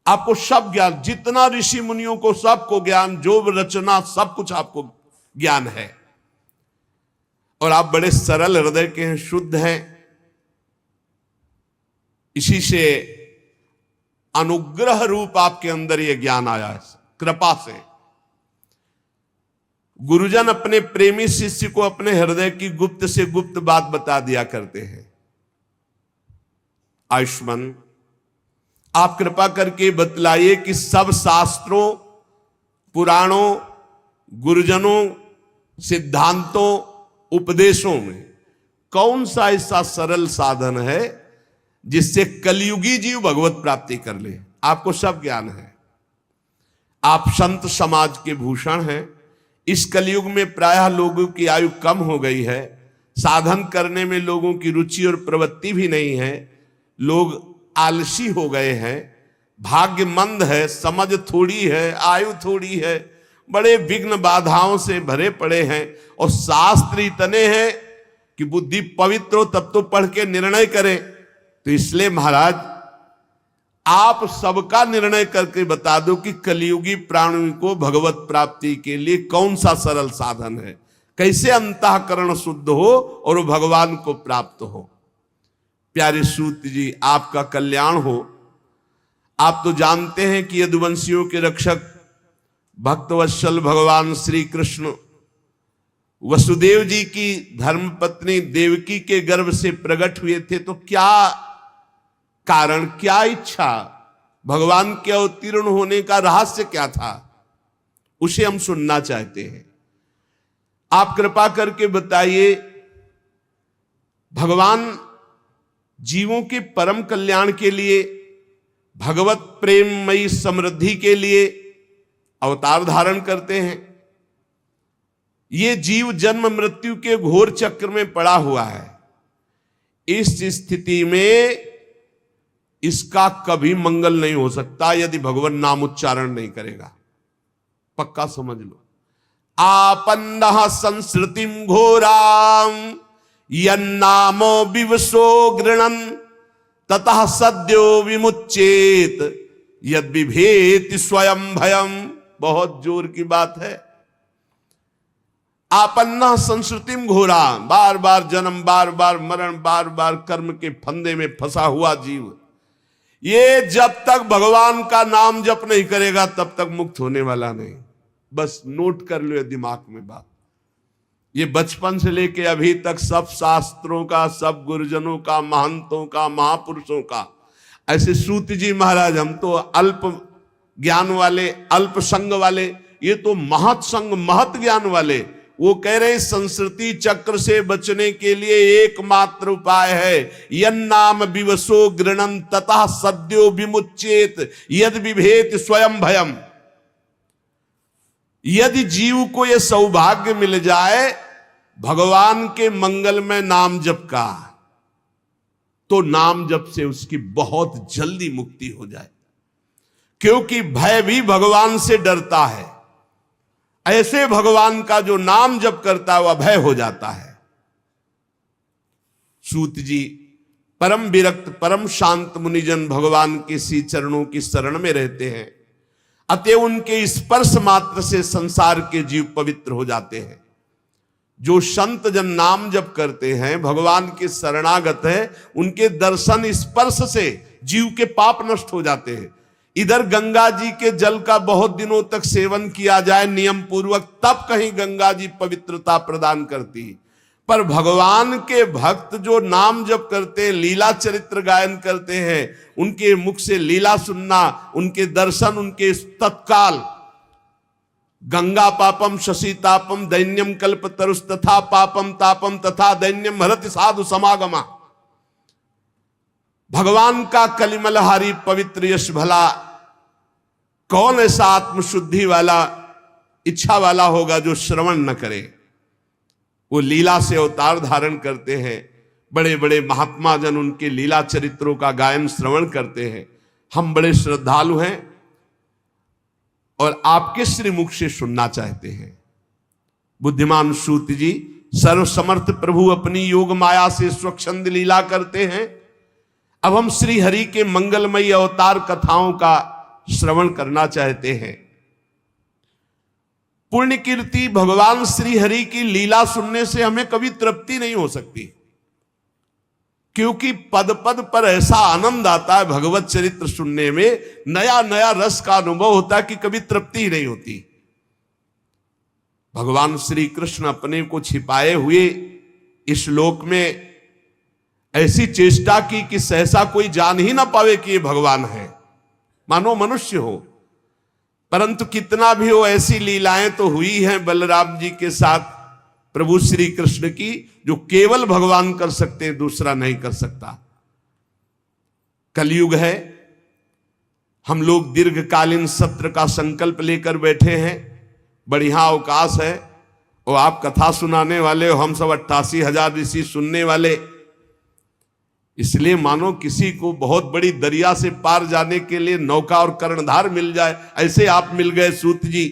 आपको सब ज्ञान, जितना ऋषि मुनियों को सबको ज्ञान, जो रचना सब कुछ आपको ज्ञान है। और आप बड़े सरल हृदय के हैं, शुद्ध हैं। इसी से अनुग्रह रूप आपके अंदर ये ज्ञान आया है, कृपा से। गुरुजन अपने प्रेमी शिष्य को अपने हृदय की गुप्त से गुप्त बात बता दिया करते हैं। आयुष्मान, आप कृपा करके बतलाइए कि सब शास्त्रों, पुराणों, गुरुजनों, सिद्धांतों, उपदेशों में कौन सा ऐसा सरल साधन है जिससे कलयुगी जीव भगवत प्राप्ति कर ले। आपको सब ज्ञान है, आप संत समाज के भूषण हैं। इस कलयुग में प्रायः लोगों की आयु कम हो गई है, साधन करने में लोगों की रुचि और प्रवृत्ति भी नहीं है, लोग आलसी हो गए हैं, भाग्य मंद है, समझ थोड़ी है, आयु थोड़ी है, बड़े विघ्न बाधाओं से भरे पड़े हैं। और शास्त्र इतने हैं कि बुद्धि पवित्र हो तब तो पढ़ के निर्णय करें। तो इसलिए महाराज आप सबका निर्णय करके बता दो कि कलयुगी प्राणी को भगवत प्राप्ति के लिए कौन सा सरल साधन है, कैसे अंतःकरण शुद्ध हो और वो भगवान को प्राप्त हो। प्यारे सूत जी, आपका कल्याण हो। आप तो जानते हैं कि यदुवंशियों के रक्षक भक्तवत्सल भगवान श्री कृष्ण वसुदेव जी की धर्मपत्नी देवकी के गर्भ से प्रकट हुए थे। तो क्या कारण, क्या इच्छा, भगवान के अवतीर्ण होने का रहस्य क्या था, उसे हम सुनना चाहते हैं। आप कृपा करके बताइए। भगवान जीवों के परम कल्याण के लिए, भगवत प्रेममयी समृद्धि के लिए अवतार धारण करते हैं। ये जीव जन्म मृत्यु के घोर चक्र में पड़ा हुआ है। इस स्थिति में इसका कभी मंगल नहीं हो सकता यदि भगवान नाम उच्चारण नहीं करेगा। पक्का समझ लो। आपन्नः संस्कृतिम घोराम यन्नामो विवशो गृणन ततः सद्यो विमुच्येत यद विभेति स्वयं भयम। बहुत जोर की बात है। आपन्ना संस्कृतिम घोरा, बार बार जन्म, बार बार मरण, बार बार कर्म के फंदे में फंसा हुआ जीव, ये जब तक भगवान का नाम जप नहीं करेगा तब तक मुक्त होने वाला नहीं। बस नोट कर लो दिमाग में बात। ये बचपन से लेके अभी तक सब शास्त्रों का, सब गुरुजनों का, महंतों का, महापुरुषों का, ऐसे सूत जी महाराज, हम तो अल्प ज्ञान वाले, अल्प संग वाले, ये तो महत संग, महत ज्ञान वाले। वो कह रहे संस्कृति चक्र से बचने के लिए एकमात्र उपाय है यन्नाम विवशो गृणन ततः सद्यो विमुच्येत यद विभेत स्वयं भयम। यदि जीव को यह सौभाग्य मिल जाए भगवान के मंगलमय नाम जप का, तो नाम जप से उसकी बहुत जल्दी मुक्ति हो जाए। क्योंकि भय भी भगवान से डरता है। ऐसे भगवान का जो नाम जप करता है वह भय हो जाता है। सूत जी परम विरक्त परम शांत मुनिजन भगवान के श्री चरणों की शरण में रहते हैं, अतः उनके स्पर्श मात्र से संसार के जीव पवित्र हो जाते हैं। जो संत जन नाम जप करते हैं, भगवान के शरणागत है, उनके दर्शन स्पर्श से जीव के पाप नष्ट हो जाते हैं। इधर गंगा जी के जल का बहुत दिनों तक सेवन किया जाए नियम पूर्वक, तब कहीं गंगा जी पवित्रता प्रदान करती। पर भगवान के भक्त जो नाम जप करते, लीला चरित्र गायन करते हैं, उनके मुख से लीला सुनना, उनके दर्शन, उनके तत्काल गंगा पापम शशि तापम दैन्यम कल्प तरुस तथा पापम तापम तथा दैन्यम हरति साधु समागमा। भगवान का कलिमलहारी पवित्र यश भला कौन ऐसा आत्मशुद्धि वाला इच्छा वाला होगा जो श्रवण न करे। वो लीला से अवतार धारण करते हैं, बड़े बड़े महात्मा जन उनके लीला चरित्रों का गायन श्रवण करते हैं। हम बड़े श्रद्धालु हैं और आपके श्रीमुख से सुनना चाहते हैं। बुद्धिमान सूत जी सर्वसमर्थ प्रभु अपनी योग माया से स्वच्छंद लीला करते हैं। अब हम श्री हरि के मंगलमयी अवतार कथाओं का श्रवण करना चाहते हैं। पुण्य कीर्ति भगवान श्री हरि की लीला सुनने से हमें कभी तृप्ति नहीं हो सकती, क्योंकि पद पद पर ऐसा आनंद आता है भगवत चरित्र सुनने में, नया नया रस का अनुभव होता है कि कभी तृप्ति ही नहीं होती। भगवान श्री कृष्ण अपने को छिपाए हुए इस लोक में ऐसी चेष्टा की कि सहसा कोई जान ही ना पावे कि ये भगवान है, मानो मनुष्य हो। परंतु कितना भी हो, ऐसी लीलाएं तो हुई हैं बलराम जी के साथ प्रभु श्री कृष्ण की, जो केवल भगवान कर सकते हैं, दूसरा नहीं कर सकता। कलयुग है, हम लोग दीर्घकालीन सत्र का संकल्प लेकर बैठे हैं। बढ़िया अवकाश है और आप कथा सुनाने वाले हो, हम सब 88,000 ऋषि सुनने वाले। इसलिए मानो किसी को बहुत बड़ी दरिया से पार जाने के लिए नौका और कर्णधार मिल जाए, ऐसे आप मिल गए सूत जी।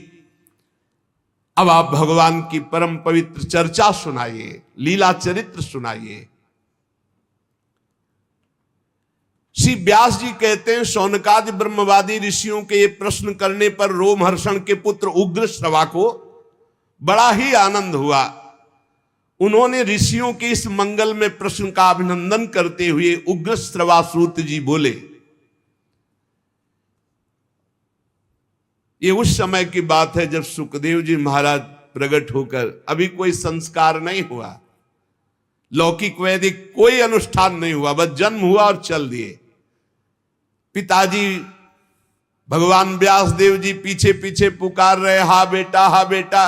अब आप भगवान की परम पवित्र चर्चा सुनाइए, लीला चरित्र सुनाइए। श्री व्यास जी कहते हैं, शौनकादि ब्रह्मवादी ऋषियों के ये प्रश्न करने पर रोमहर्षण के पुत्र उग्रश्रवा को बड़ा ही आनंद हुआ। उन्होंने ऋषियों के इस मंगल में प्रश्न का अभिनंदन करते हुए उग्रश्रवा सूत जी बोले। ये उस समय की बात है जब सुखदेव जी महाराज प्रकट होकर, अभी कोई संस्कार नहीं हुआ, लौकिक वैदिक कोई अनुष्ठान नहीं हुआ, बस जन्म हुआ और चल दिए। पिताजी भगवान व्यास देव जी पीछे पीछे पुकार रहे, हा बेटा हा बेटा,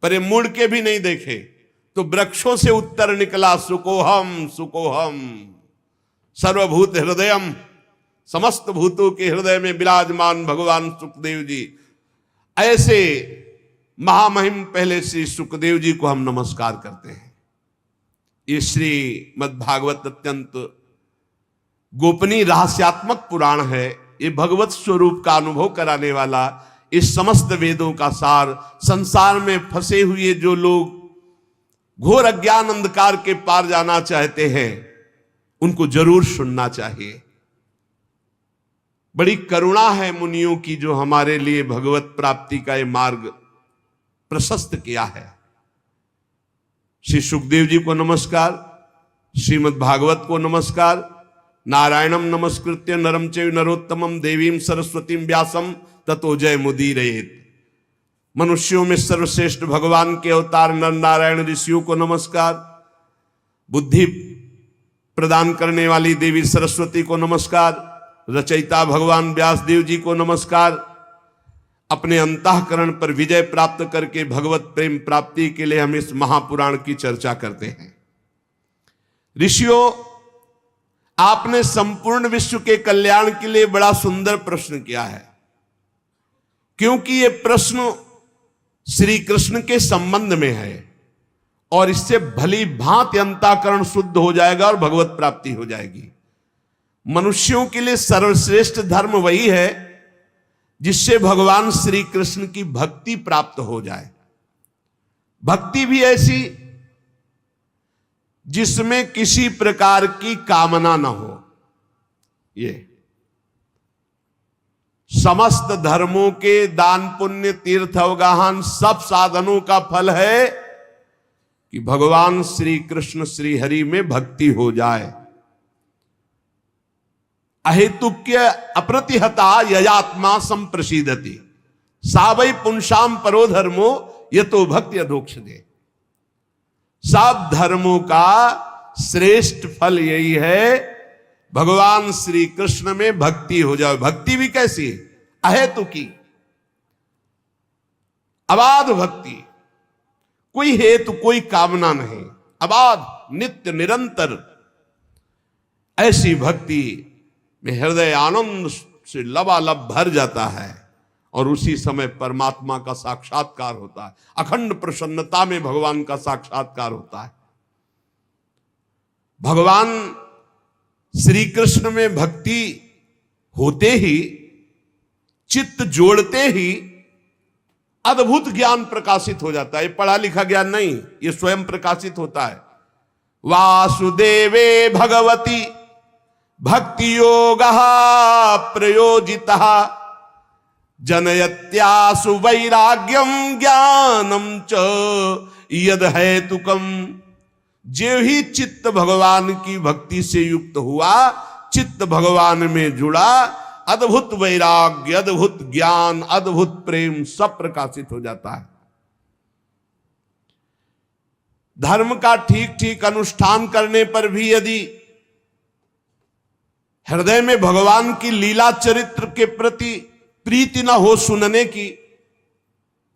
पर ये मुड़ के भी नहीं देखे तो वृक्षों से उत्तर निकला, सुकोहम सुकोहम सर्वभूत हृदयम, समस्त भूतों के हृदय में विराजमान भगवान सुखदेव जी। ऐसे महामहिम पहले श्री सुखदेव जी को हम नमस्कार करते हैं। ये श्रीमद् भागवत अत्यंत गोपनीय रहस्यात्मक पुराण है। ये भगवत स्वरूप का अनुभव कराने वाला, इस समस्त वेदों का सार। संसार में फंसे हुए जो लोग घोर अज्ञान अंधकार के पार जाना चाहते हैं, उनको जरूर सुनना चाहिए। बड़ी करुणा है मुनियों की, जो हमारे लिए भगवत प्राप्ति का ये मार्ग प्रशस्त किया है। श्री सुखदेव जी को नमस्कार, श्रीमद् भागवत को नमस्कार। नारायणम नमस्कृत्य नरम चैव नरोत्तमम देवीं सरस्वतीं व्यासम ततो जय मुदीरयेत्। मनुष्यों में सर्वश्रेष्ठ भगवान के अवतार नर नारायण ऋषियों को नमस्कार। बुद्धि प्रदान करने वाली देवी सरस्वती को नमस्कार। रचयिता भगवान व्यास देव जी को नमस्कार। अपने अंतःकरण पर विजय प्राप्त करके भगवत प्रेम प्राप्ति के लिए हम इस महापुराण की चर्चा करते हैं। ऋषियों, आपने संपूर्ण विश्व के कल्याण के लिए बड़ा सुंदर प्रश्न किया है, क्योंकि ये प्रश्न श्री कृष्ण के संबंध में है और इससे भली भांति अंतःकरण शुद्ध हो जाएगा और भगवत प्राप्ति हो जाएगी। मनुष्यों के लिए सर्वश्रेष्ठ धर्म वही है जिससे भगवान श्री कृष्ण की भक्ति प्राप्त हो जाए। भक्ति भी ऐसी जिसमें किसी प्रकार की कामना न हो। ये समस्त धर्मों के दान पुण्य तीर्थ अवगाहन सब साधनों का फल है कि भगवान श्री कृष्ण श्री हरि में भक्ति हो जाए। अहेतुक्य अप्रतिहता ययात्मा संप्रसीदति सावै पुंसाम परो धर्मो यतो भक्ति अधोक्षदे। सब धर्मों का श्रेष्ठ फल यही है भगवान श्री कृष्ण में भक्ति हो जाए। भक्ति भी कैसी? अहेतुकी, अबाध भक्ति, कोई हेतु कोई कामना नहीं, अबाध नित्य निरंतर। ऐसी भक्ति में हृदय आनंद से लबालब भर जाता है और उसी समय परमात्मा का साक्षात्कार होता है। अखंड प्रसन्नता में भगवान का साक्षात्कार होता है। भगवान श्री कृष्ण में भक्ति होते ही, चित्त जोड़ते ही अद्भुत ज्ञान प्रकाशित हो जाता है। ये पढ़ा लिखा ज्ञान नहीं, ये स्वयं प्रकाशित होता है। वासुदेवे भगवती भक्ति योग प्रयोजिता जनयत्यासु वैराग्यम ज्ञानम च यद हेतुकम। जो ही चित्त भगवान की भक्ति से युक्त हुआ, चित्त भगवान में जुड़ा, अद्भुत वैराग्य, अद्भुत ज्ञान, अद्भुत प्रेम सब प्रकाशित हो जाता है। धर्म का ठीक ठीक अनुष्ठान करने पर भी यदि हृदय में भगवान की लीला चरित्र के प्रति प्रीति न हो सुनने की,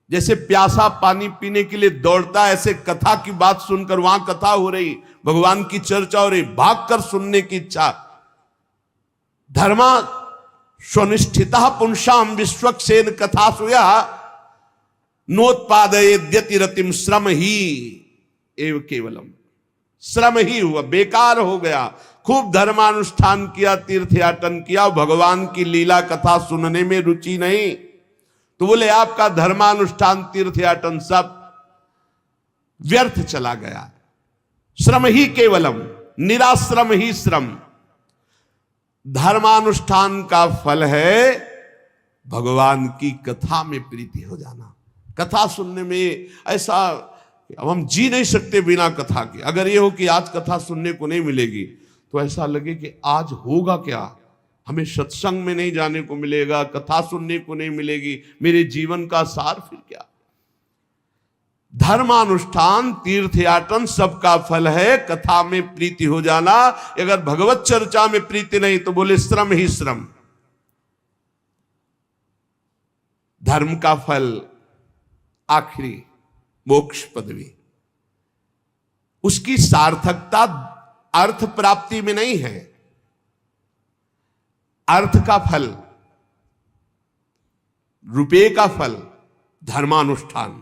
जैसे प्यासा पानी पीने के लिए दौड़ता है, ऐसे कथा की बात सुनकर, वहां कथा हो रही, भगवान की चर्चा हो रही, भागकर सुनने की इच्छा। धर्मा स्वनिष्ठिता पुंसाम विश्वक्सेन कथा सुया नोत्पादयेद्यति रतिम श्रम ही एव केवलम। श्रम ही हुआ, बेकार हो गया। खूब धर्मानुष्ठान किया, तीर्थयाटन किया, भगवान की लीला कथा सुनने में रुचि नहीं, तो बोले आपका धर्मानुष्ठान तीर्थयाटन सब व्यर्थ चला गया। श्रम ही केवलम, निराश्रम ही श्रम। धर्मानुष्ठान का फल है भगवान की कथा में प्रीति हो जाना। कथा सुनने में ऐसा, अब हम जी नहीं सकते बिना कथा के। अगर ये हो कि आज कथा सुनने को नहीं मिलेगी तो ऐसा लगे कि आज होगा क्या, हमें सत्संग में नहीं जाने को मिलेगा, कथा सुनने को नहीं मिलेगी, मेरे जीवन का सार फिर क्या। धर्मानुष्ठान तीर्थयाटन सबका फल है कथा में प्रीति हो जाना। अगर भगवत चर्चा में प्रीति नहीं तो बोले श्रम ही श्रम। धर्म का फल आखिरी मोक्ष पदवी, उसकी सार्थकता अर्थ प्राप्ति में नहीं है। अर्थ का फल, रुपये का फल धर्मानुष्ठान,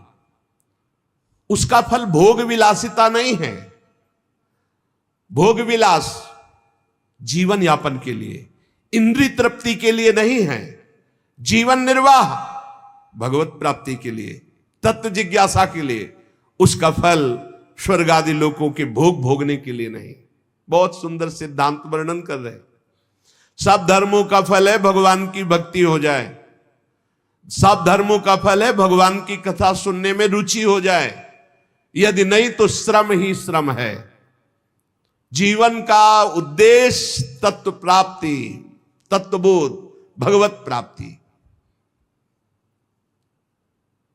उसका फल भोग विलासिता नहीं है। भोग विलास जीवन यापन के लिए, इंद्रिय तृप्ति के लिए नहीं है। जीवन निर्वाह भगवत प्राप्ति के लिए, तत्व जिज्ञासा के लिए। उसका फल स्वर्ग आदि लोकों के भोग भोगने के लिए नहीं। बहुत सुंदर सिद्धांत वर्णन कर रहे हैं। सब धर्मों का फल है भगवान की भक्ति हो जाए। सब धर्मों का फल है भगवान की कथा सुनने में रुचि हो जाए। यदि नहीं तो श्रम ही श्रम है। जीवन का उद्देश्य तत्व प्राप्ति, तत्वबोध, भगवत प्राप्ति।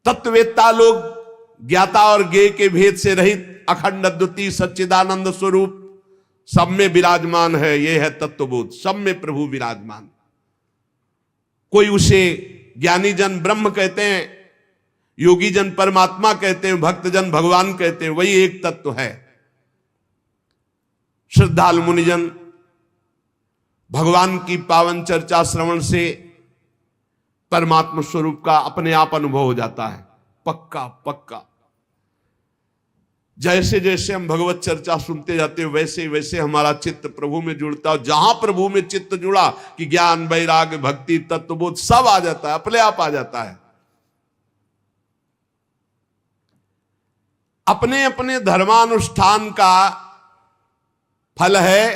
तत्ववेत्ता लोग ज्ञाता और ज्ञेय के भेद से रहित अखंड अद्वितीय सच्चिदानंद स्वरूप सब में विराजमान है। यह है तत्वबोध, सब में प्रभु विराजमान। कोई उसे ज्ञानी जन ब्रह्म कहते हैं, योगी जन परमात्मा कहते हैं, भक्त जन भगवान कहते हैं, वही एक तत्व है। श्रद्धालु मुनिजन भगवान की पावन चर्चा श्रवण से परमात्मा स्वरूप का अपने आप अनुभव हो जाता है, पक्का पक्का। जैसे जैसे हम भगवत चर्चा सुनते जाते हैं वैसे वैसे हमारा चित्त प्रभु में जुड़ता है। जहां प्रभु में चित्त जुड़ा कि ज्ञान वैराग्य भक्ति तत्वबोध सब आ जाता है, अपने आप आ जाता है। अपने अपने धर्मानुष्ठान का फल है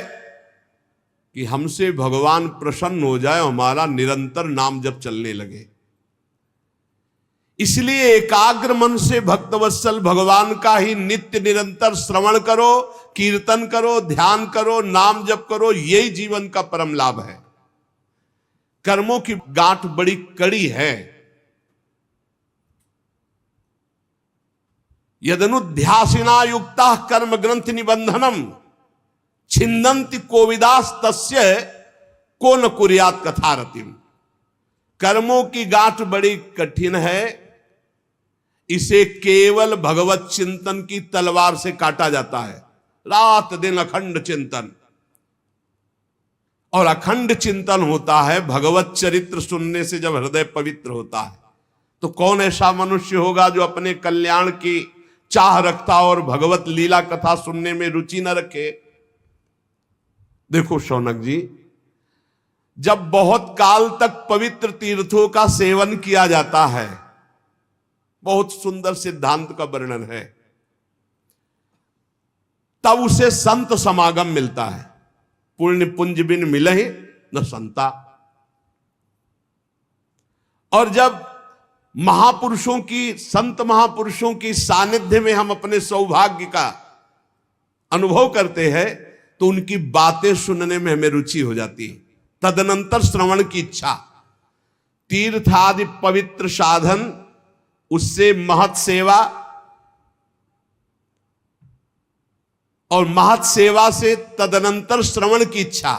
कि हमसे भगवान प्रसन्न हो जाए, हमारा निरंतर नाम जप चलने लगे। इसलिए एकाग्र मन से भक्तवत्सल भगवान का ही नित्य निरंतर श्रवण करो, कीर्तन करो, ध्यान करो, नाम जप करो, यही जीवन का परम लाभ है। कर्मों की गांठ बड़ी कड़ी है। यदनुध्यासिना युक्ता कर्म ग्रंथ निबंधनम छिन्दन्ति कोविदास तस्य को न कुर्यात कथारतिम। कर्मों की गांठ बड़ी कठिन है, इसे केवल भगवत चिंतन की तलवार से काटा जाता है। रात दिन अखंड चिंतन, और अखंड चिंतन होता है भगवत चरित्र सुनने से। जब हृदय पवित्र होता है तो कौन ऐसा मनुष्य होगा जो अपने कल्याण की चाह रखता और भगवत लीला कथा सुनने में रुचि न रखे। देखो शौनक जी, जब बहुत काल तक पवित्र तीर्थों का सेवन किया जाता है, बहुत सुंदर सिद्धांत का वर्णन है, तब उसे संत समागम मिलता है। पुण्य पुंज बिन मिलहि न संता। और जब महापुरुषों की, संत महापुरुषों की सानिध्य में हम अपने सौभाग्य का अनुभव करते हैं तो उनकी बातें सुनने में हमें रुचि हो जाती है। तदनंतर श्रवण की इच्छा। तीर्थ आदि पवित्र साधन, उससे महत सेवा, और महत सेवा से तदनंतर श्रवण की इच्छा।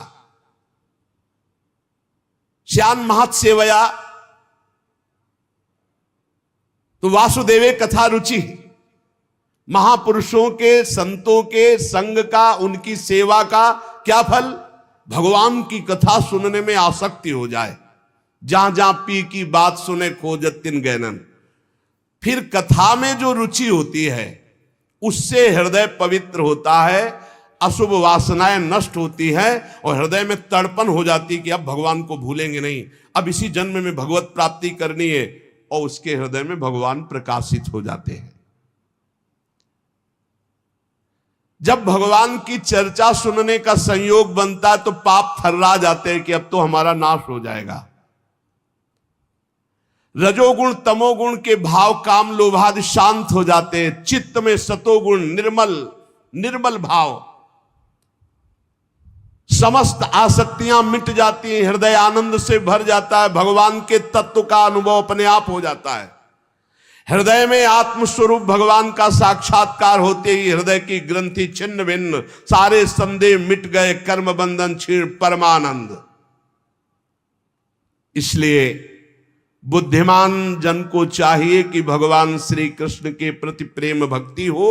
श्यान महत सेवया तो वासुदेवे कथा रुचि। महापुरुषों के, संतों के संग का, उनकी सेवा का क्या फल? भगवान की कथा सुनने में आसक्ति हो जाए। जहां जहां पी की बात सुने खोजत तिन गैनन। फिर कथा में जो रुचि होती है उससे हृदय पवित्र होता है, अशुभ वासनाएं नष्ट होती है और हृदय में तड़पन हो जाती है कि अब भगवान को भूलेंगे नहीं, अब इसी जन्म में भगवत प्राप्ति करनी है, और उसके हृदय में भगवान प्रकाशित हो जाते हैं। जब भगवान की चर्चा सुनने का संयोग बनता है तो पाप थर्रा जाते हैं कि अब तो हमारा नाश हो जाएगा। रजोगुण तमोगुण के भाव काम लोभादि शांत हो जाते हैं। चित्त में सतोगुण निर्मल भाव, समस्त आसक्तियां मिट जाती हैं, हृदय आनंद से भर जाता है, भगवान के तत्व का अनुभव अपने आप हो जाता है। हृदय में आत्मस्वरूप भगवान का साक्षात्कार होते ही हृदय की ग्रंथि छिन्न भिन्न, सारे संदेह मिट गए, कर्म बंधन क्षीण, परमानंद। इसलिए बुद्धिमान जन को चाहिए कि भगवान श्री कृष्ण के प्रति प्रेम भक्ति हो।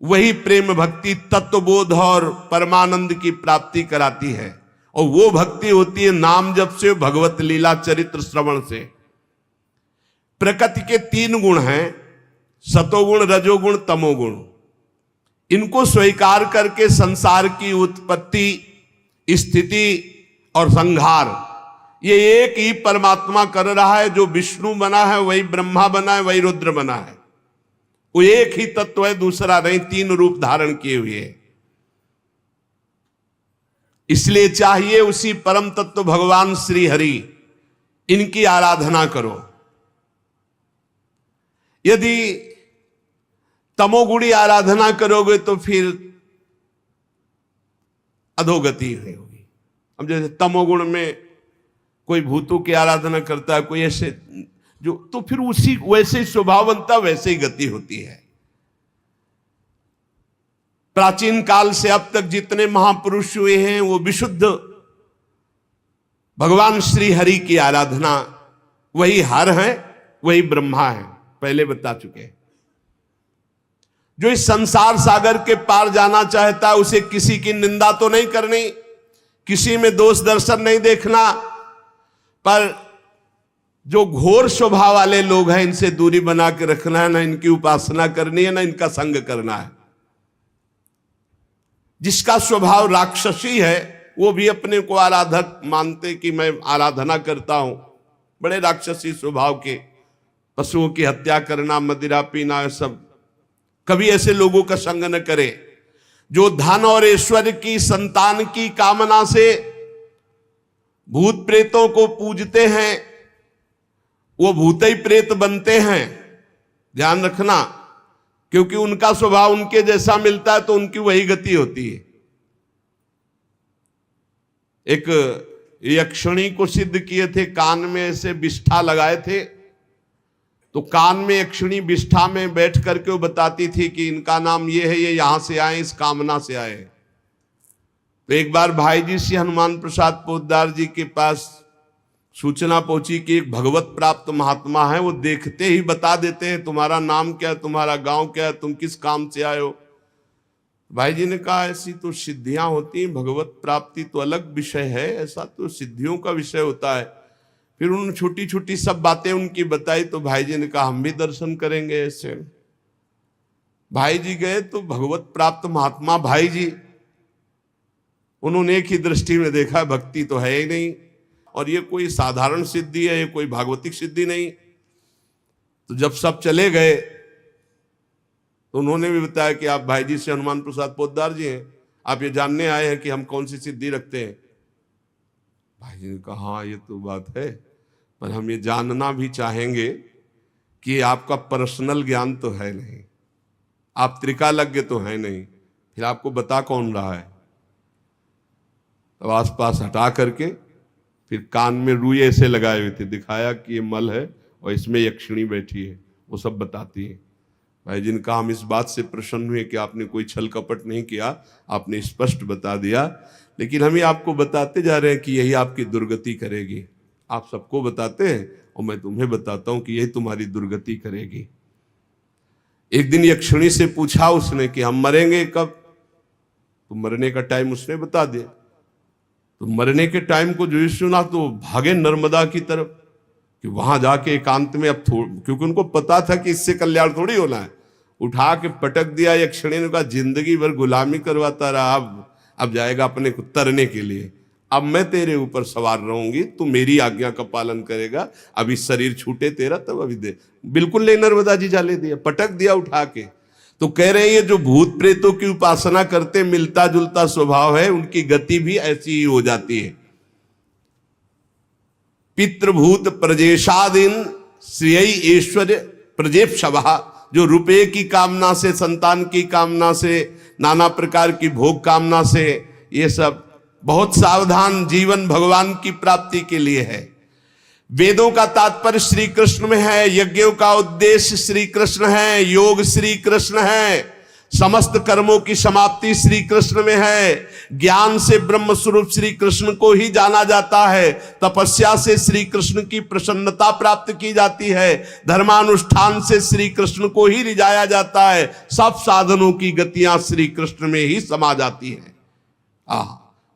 वही प्रेम भक्ति तत्वबोध और परमानंद की प्राप्ति कराती है, और वो भक्ति होती है नाम जप से, भगवत लीला चरित्र श्रवण से। प्रकृति के 3 गुण हैं, सतोगुण, रजोगुण, तमोगुण। इनको स्वीकार करके संसार की उत्पत्ति, स्थिति और संहार ये एक ही परमात्मा कर रहा है। जो विष्णु बना है वही ब्रह्मा बना है, वही रुद्र बना है। वो एक ही तत्व है, दूसरा नहीं, 3 रूप धारण किए हुए। इसलिए चाहिए उसी परम तत्व भगवान श्री हरि, इनकी आराधना करो। यदि तमोगुणी आराधना करोगे तो फिर अधोगति होगी। अब जैसे तमोगुण में कोई भूतों की आराधना करता है, कोई ऐसे जो, तो फिर उसी वैसे ही स्वभाव बनता, वैसे ही गति होती है। प्राचीन काल से अब तक जितने महापुरुष हुए हैं वो विशुद्ध भगवान श्री हरि की आराधना, वही हर है, वही ब्रह्मा है, पहले बता चुके। जो इस संसार सागर के पार जाना चाहता है उसे किसी की निंदा तो नहीं करनी, किसी में दोष दर्शन नहीं देखना, पर जो घोर स्वभाव वाले लोग हैं इनसे दूरी बना के रखना है, ना इनकी उपासना करनी है, ना इनका संग करना है। जिसका स्वभाव राक्षसी है वो भी अपने को आराधक मानते कि मैं आराधना करता हूं, बड़े राक्षसी स्वभाव के, पशुओं की हत्या करना, मदिरा पीना, सब। कभी ऐसे लोगों का संग न करे। जो धन और ऐश्वर्य की, संतान की कामना से भूत प्रेतों को पूजते हैं, वो भूत ही प्रेत बनते हैं। ध्यान रखना, क्योंकि उनका स्वभाव उनके जैसा मिलता है तो उनकी वही गति होती है। एक यक्षिणी को सिद्ध किए थे, कान में ऐसे विष्ठा लगाए थे, तो कान में यक्षिणी विष्ठा में बैठ करके वो बताती थी कि इनका नाम ये है, ये यहां से आए, इस कामना से आए। तो एक बार भाई जी श्री हनुमान प्रसाद पोद्दार जी के पास सूचना पहुंची कि एक भगवत प्राप्त महात्मा है, वो देखते ही बता देते हैं तुम्हारा नाम क्या है, तुम्हारा गांव क्या है, तुम किस काम से आए हो। भाई जी ने कहा ऐसी तो सिद्धियां होती हैं, भगवत प्राप्ति तो अलग विषय है, ऐसा तो सिद्धियों का विषय होता है। फिर उन्होंने छोटी छोटी सब बातें उनकी बताई, तो भाई जी ने कहा हम भी दर्शन करेंगे ऐसे। भाई जी गए तो भगवत प्राप्त महात्मा भाई जी, उन्होंने एक ही दृष्टि में देखा भक्ति तो है ही नहीं, और ये कोई साधारण सिद्धि है, ये कोई भागवतिक सिद्धि नहीं। तो जब सब चले गए तो उन्होंने भी बताया कि आप भाई जी से हनुमान प्रसाद पोद्दार जी हैं, आप ये जानने आए हैं कि हम कौन सी सिद्धि रखते हैं। भाई जी ने कहा हाँ ये तो बात है, पर हम ये जानना भी चाहेंगे कि आपका पर्सनल ज्ञान तो है नहीं, आप त्रिकालज्ञ तो है नहीं, फिर आपको बता कौन रहा है। तो आसपास हटा करके फिर कान में रुई ऐसे लगाए हुए थे, दिखाया कि ये मल है और इसमें यक्षिणी बैठी है, वो सब बताती है। भाई जी ने कहा हम इस बात से प्रसन्न हुए कि आपने कोई छल कपट नहीं किया, आपने स्पष्ट बता दिया, लेकिन हम ये आपको बताते जा रहे हैं कि यही आपकी दुर्गति करेगी। आप सबको बताते हैं और मैं तुम्हें बताता हूं कि यही तुम्हारी दुर्गति करेगी। एक दिन यक्षिणी से पूछा उसने कि हम मरेंगे कब, तो मरने का टाइम उसने बता दिया। तो मरने के टाइम को जो सुना तो भागे नर्मदा की तरफ कि वहां जाके एकांत में अब क्योंकि उनको पता था कि इससे कल्याण थोड़ी होना है, उठा के पटक दिया। यक्षिणी ने कहा जिंदगी भर गुलामी करवाता रहा, अब जाएगा अपने को तरने के लिए, अब मैं तेरे ऊपर सवार रहूंगी, तू मेरी आज्ञा का पालन करेगा, अभी शरीर छूटे तेरा तब अभी दे। बिल्कुल नहीं, नर्मदा जी जाले दिया, पटक दिया उठा के। तो कह रहे हैं ये जो भूत प्रेतों की उपासना करते मिलता जुलता स्वभाव है, उनकी गति भी ऐसी ही हो जाती है। पितृभूत प्रजेशादीन श्रेय ऐश्वर्य प्रजेप शवा, जो रुपये की कामना से, संतान की कामना से, नाना प्रकार की भोग कामना से, ये सब बहुत सावधान। जीवन भगवान की प्राप्ति के लिए है। वेदों का तात्पर्य श्री कृष्ण में है, यज्ञों का उद्देश्य श्री कृष्ण है, योग श्री कृष्ण है, समस्त कर्मों की समाप्ति श्री कृष्ण में है। ज्ञान से ब्रह्म स्वरूप श्री कृष्ण को ही जाना जाता है, तपस्या से श्री कृष्ण की प्रसन्नता प्राप्त की जाती है, धर्मानुष्ठान से श्री कृष्ण को ही रिझाया जाता है। सब साधनों की गतियां श्री कृष्ण में ही समा जाती हैं।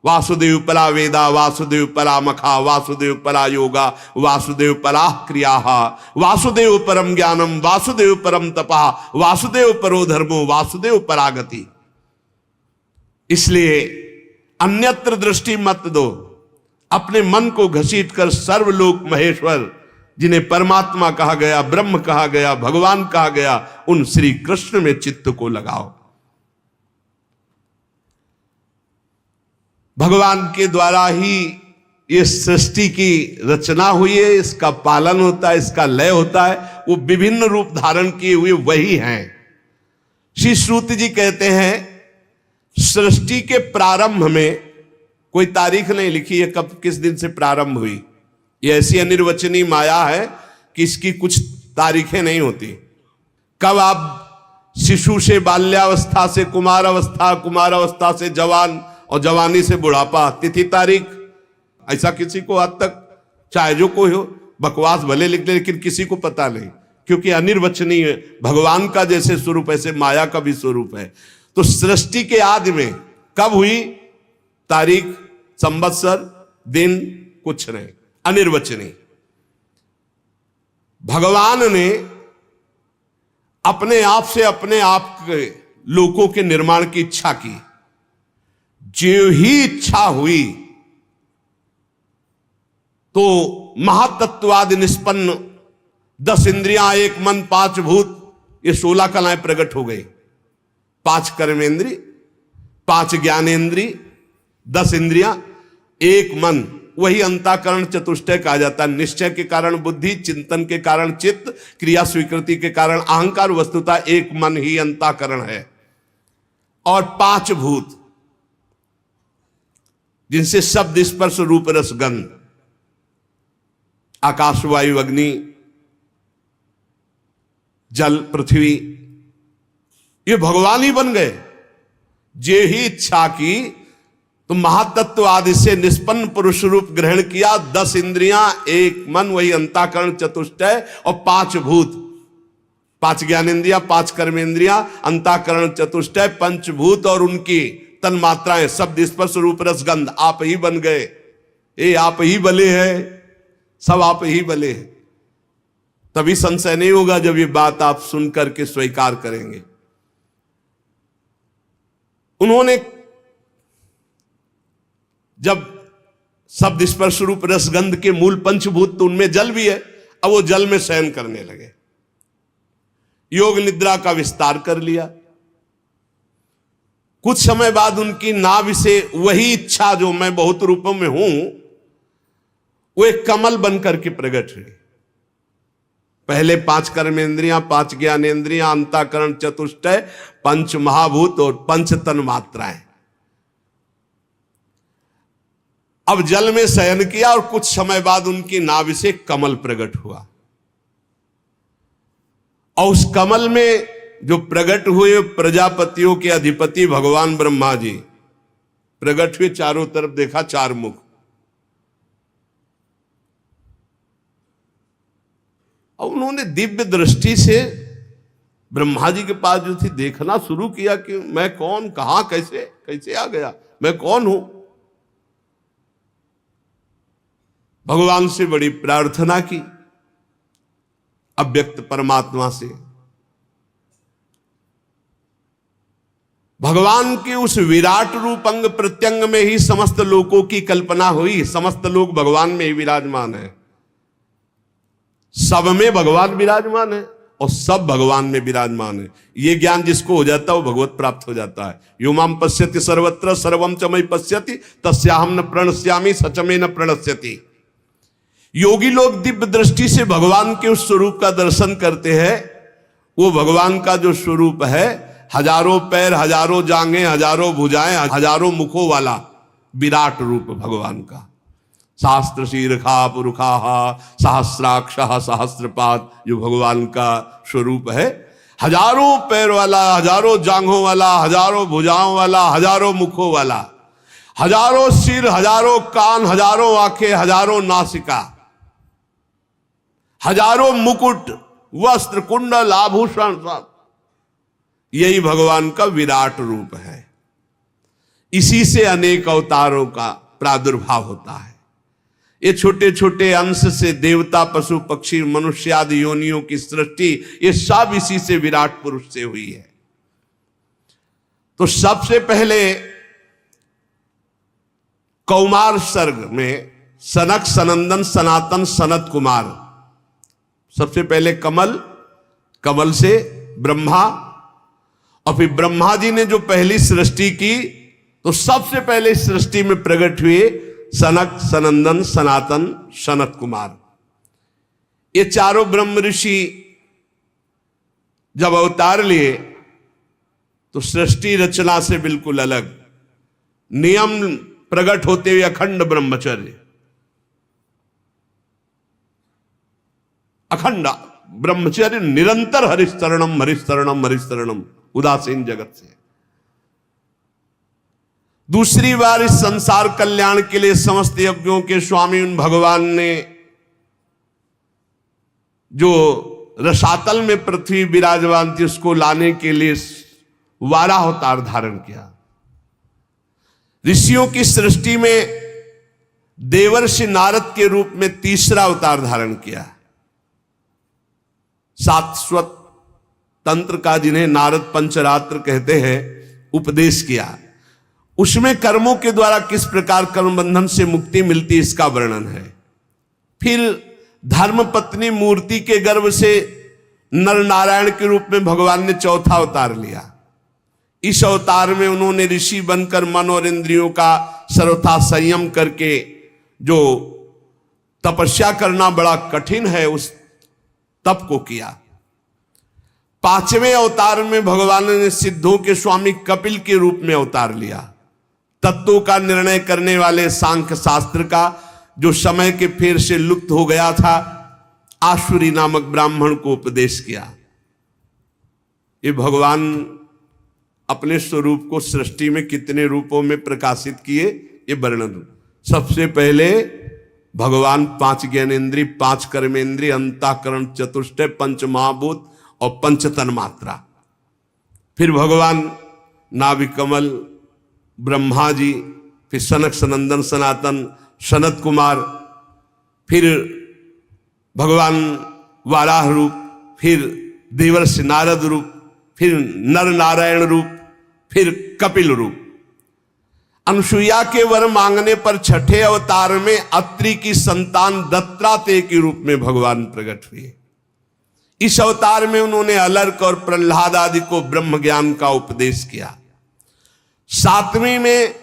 वासुदेव परा वेदा, वासुदेव परा मखा, वासुदेव परा योगा, वासुदेव परा क्रिया, वासुदेव परम ज्ञानम, वासुदेव परम तपा, वासुदेव परो धर्मो, वासुदेव परागति। इसलिए अन्यत्र दृष्टि मत दो, अपने मन को घसीट कर सर्वलोक महेश्वर जिन्हें परमात्मा कहा गया, ब्रह्म कहा गया, भगवान कहा गया, उन श्री कृष्ण में चित्त को लगाओ। भगवान के द्वारा ही ये सृष्टि की रचना हुई है, इसका पालन होता है, इसका लय होता है, वो विभिन्न रूप धारण किए हुए वही हैं। श्री श्रुति जी कहते हैं सृष्टि के प्रारंभ में कोई तारीख नहीं लिखी है कब किस दिन से प्रारंभ हुई। ये ऐसी अनिर्वचनीय माया है कि इसकी कुछ तारीखें नहीं होती। कब आप शिशु से बाल्यावस्था से कुमार अवस्था, कुमार अवस्था से जवान और जवानी से बुढ़ापा, तिथि तारीख ऐसा किसी को आज तक, चाहे जो कोई हो, बकवास भले लिख दे लेकिन किसी को पता नहीं, क्योंकि अनिर्वचनीय है। भगवान का जैसे स्वरूप ऐसे माया का भी स्वरूप है। तो सृष्टि के आदि में कब हुई, तारीख, संवत्सर, दिन कुछ नहीं, अनिर्वचनीय। भगवान ने अपने आप से अपने आप के लोकों के निर्माण की इच्छा की। जो ही इच्छा हुई तो महातत्वादि निष्पन्न 10 इंद्रियां, 1 मन, 5 भूत, ये 16 कलाएं प्रकट हो गई। 5 कर्मेंद्री, 5 ज्ञानेन्द्री, 10 इंद्रियां, 1 मन, वही अंतःकरण चतुष्टय कहा जाता है। निश्चय के कारण बुद्धि, चिंतन के कारण चित्त, क्रिया स्वीकृति के कारण अहंकार, वस्तुतः 1 मन ही अंतःकरण है। और 5 भूत जिनसे शब्द, स्पर्श, रूप, रस, गंध, आकाश, वायु, अग्नि, जल, पृथ्वी, ये भगवान ही बन गए। जे ही इच्छा की तो महातत्व आदि से निष्पन्न पुरुष रूप ग्रहण किया। 10 इंद्रियां, 1 मन, वही अंतःकरण चतुष्टय, और 5 भूत, 5 ज्ञानेन्द्रियां, 5 कर्मेंद्रियां, अंतःकरण चतुष्टय, पंचभूत और उनकी तन मात्राएं, शब्द, स्पर्श, रूप, रस, गंध, आप ही बन गए। ये आप ही बले हैं, सब आप ही बले हैं। तभी संशय नहीं होगा जब ये बात आप सुन करके स्वीकार करेंगे। उन्होंने जब शब्द, स्पर्श, रूप, रस, गंध के मूल पंचभूत तो उनमें जल भी है, अब वो जल में शयन करने लगे। योग निद्रा का विस्तार कर लिया। कुछ समय बाद उनकी नाभि से वही इच्छा जो मैं बहुत रूपों में हूं, वो एक कमल बनकर के प्रकट हुई। पहले 5 कर्मेंद्रियां, 5 ज्ञानेन्द्रियां, अंतःकरण चतुष्टय, 5 महाभूत और 5 तन मात्राएं। अब जल में शयन किया और कुछ समय बाद उनकी नाभि से कमल प्रकट हुआ। और उस कमल में जो प्रकट हुए प्रजापतियों के अधिपति भगवान ब्रह्मा जी प्रकट हुए। चारों तरफ देखा, 4 मुख। और उन्होंने दिव्य दृष्टि से ब्रह्मा जी के पास जो थी देखना शुरू किया कि मैं कौन, कहां, कैसे कैसे आ गया, मैं कौन हूं। भगवान से बड़ी प्रार्थना की, अव्यक्त परमात्मा से। भगवान के उस विराट रूप अंग प्रत्यंग में ही समस्त लोकों की कल्पना हुई। समस्त लोग भगवान में ही विराजमान है, सब में भगवान विराजमान है और सब भगवान में विराजमान है। ये ज्ञान जिसको हो जाता है वो भगवत प्राप्त हो जाता है। यो माम पश्यति सर्वत्र सर्वम च मयि पश्यति तस्याहम न प्रणश्यामि सच में न प्रणश्यति। योगी लोग दिव्य दृष्टि से भगवान के उस स्वरूप का दर्शन करते हैं। वो भगवान का जो स्वरूप है, हजारों पैर, हजारों जांघें, हजारों भुजाएं, हजारों मुखों वाला विराट रूप भगवान का। शास्त्र शीर्षा पुरुषा सहस्राक्ष सहस्रपाद, जो भगवान का स्वरूप है। हजारों पैर वाला, हजारों जांघों वाला, हजारों भुजाओं वाला, हजारों मुखों वाला, हजारों सिर, हजारों कान, हजारों आंखें, हजारों नासिका, हजारों मुकुट, वस्त्र, कुंडल, आभूषण, सब यही भगवान का विराट रूप है। इसी से अनेक अवतारों का प्रादुर्भाव होता है। ये छोटे छोटे अंश से देवता, पशु, पक्षी, मनुष्य आदि योनियों की सृष्टि, ये सब इसी से विराट पुरुष से हुई है। तो सबसे पहले कौमार सर्ग में सनक, सनंदन, सनातन, सनत कुमार, सबसे पहले कमल, कमल से ब्रह्मा, और फिर ब्रह्मा जी ने जो पहली सृष्टि की तो सबसे पहले सृष्टि में प्रकट हुए सनक, सनंदन, सनातन, सनत कुमार। ये चारों ब्रह्म ऋषि जब अवतार लिए तो सृष्टि रचना से बिल्कुल अलग नियम प्रकट होते हुए अखंड ब्रह्मचर्य, अखंड ब्रह्मचर्य, निरंतर हरिस्तरणम हरिस्तरणम हरिस्तरणम, उदासीन जगत से। दूसरी बार इस संसार कल्याण के लिए समस्त यज्ञों के स्वामी उन भगवान ने जो रसातल में पृथ्वी विराजमान थी उसको लाने के लिए 12 अवतार धारण किया। ऋषियों की सृष्टि में देवर्षि नारद के रूप में तीसरा अवतार धारण किया। शाश्वत तंत्र का, जिन्हें नारद पंचरात्र कहते हैं, उपदेश किया। उसमें कर्मों के द्वारा किस प्रकार कर्म बंधन से मुक्ति मिलती, इसका वर्णन है। फिर धर्म पत्नी मूर्ति के गर्भ से नर नारायण के रूप में भगवान ने चौथा अवतार लिया। इस अवतार में उन्होंने ऋषि बनकर मन और इंद्रियों का सर्वथा संयम करके, जो तपस्या करना बड़ा कठिन है, उस तप को किया। पांचवें अवतार में भगवान ने सिद्धों के स्वामी कपिल के रूप में अवतार लिया। तत्वों का निर्णय करने वाले सांख्य शास्त्र का, जो समय के फेर से लुप्त हो गया था, आसुरी नामक ब्राह्मण को उपदेश किया। ये भगवान अपने स्वरूप को सृष्टि में कितने रूपों में प्रकाशित किए, ये वर्णन। सबसे पहले भगवान 5 ज्ञानेन्द्रिय, 5 कर्मेंद्रिय, अंतःकरण, चतुष्टय, पंच महाभूत और पंच तन्मात्रा। फिर भगवान नाभि कमल, ब्रह्मा जी, फिर सनक सनंदन सनातन सनत कुमार, फिर भगवान वाराह रूप, फिर देवर्षि नारद रूप, फिर नर नारायण रूप, फिर कपिल रूप। अनुसुईया के वर मांगने पर छठे अवतार में अत्रि की संतान दत्तात्रेय के रूप में भगवान प्रकट हुए। इस अवतार में उन्होंने अलर्क और प्रहलाद आदि को ब्रह्म ज्ञान का उपदेश किया। 7वीं में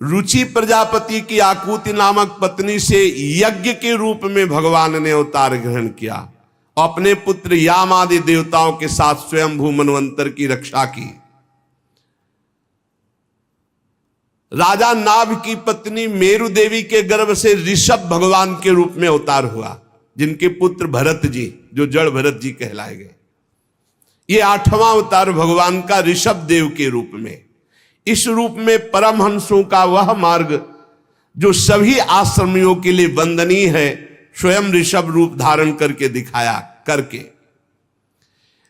रुचि प्रजापति की आकुति नामक पत्नी से यज्ञ के रूप में भगवान ने अवतार ग्रहण किया और अपने पुत्र याम आदि देवताओं के साथ स्वयंभू मनवंतर की रक्षा की। राजा नाभ की पत्नी मेरु देवी के गर्भ से ऋषभ भगवान के रूप में अवतार हुआ, जिनके पुत्र भरत जी, जो जड़ भरत जी कहलाए गए। ये 8वां अवतार भगवान का ऋषभ देव के रूप में। इस रूप में परमहंसों का वह मार्ग जो सभी आश्रमियों के लिए वंदनीय है, स्वयं ऋषभ रूप धारण करके दिखाया। करके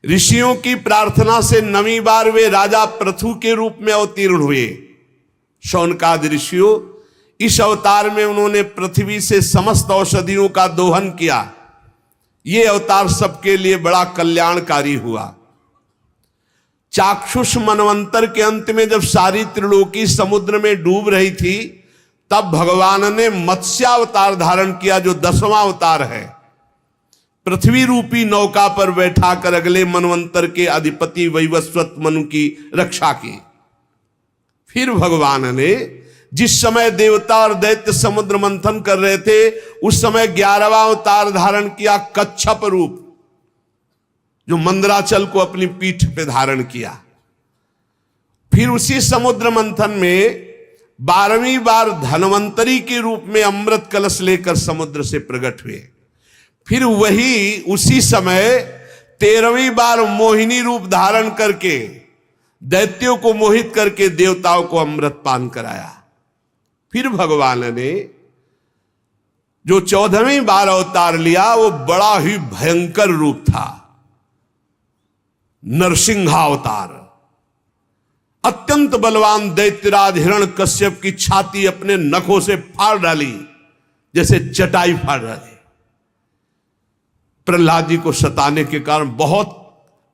ऋषियों की प्रार्थना से 9वीं बार वे राजा पृथु के रूप में अवतीर्ण हुए। शौनकादि ऋषियों, इस अवतार में उन्होंने पृथ्वी से समस्त औषधियों का दोहन किया। ये अवतार सबके लिए बड़ा कल्याणकारी हुआ। चाक्षुष मनवंतर के अंत में जब सारी त्रिलोकी समुद्र में डूब रही थी, तब भगवान ने मत्स्यावतार धारण किया, जो 10वां अवतार है। पृथ्वी रूपी नौका पर बैठाकर अगले मनवंतर के अधिपति वैवस्वत मनु की रक्षा की। फिर भगवान ने जिस समय देवता और दैत्य समुद्र मंथन कर रहे थे, उस समय 11वां अवतार धारण किया, कच्छप रूप, जो मंदराचल को अपनी पीठ पे धारण किया। फिर उसी समुद्र मंथन में 12वीं बार धनवंतरी के रूप में अमृत कलश लेकर समुद्र से प्रकट हुए। फिर वही उसी समय 13वीं बार मोहिनी रूप धारण करके दैत्यों को मोहित करके देवताओं को अमृत पान कराया। फिर भगवान ने जो 14वीं बार अवतार लिया, वो बड़ा ही भयंकर रूप था, नरसिंहावतार। अत्यंत बलवान दैत्यराज हिरण्यकश्यप की छाती अपने नखों से फाड़ डाली, जैसे चटाई फाड़ डाली। प्रहलाद जी को सताने के कारण बहुत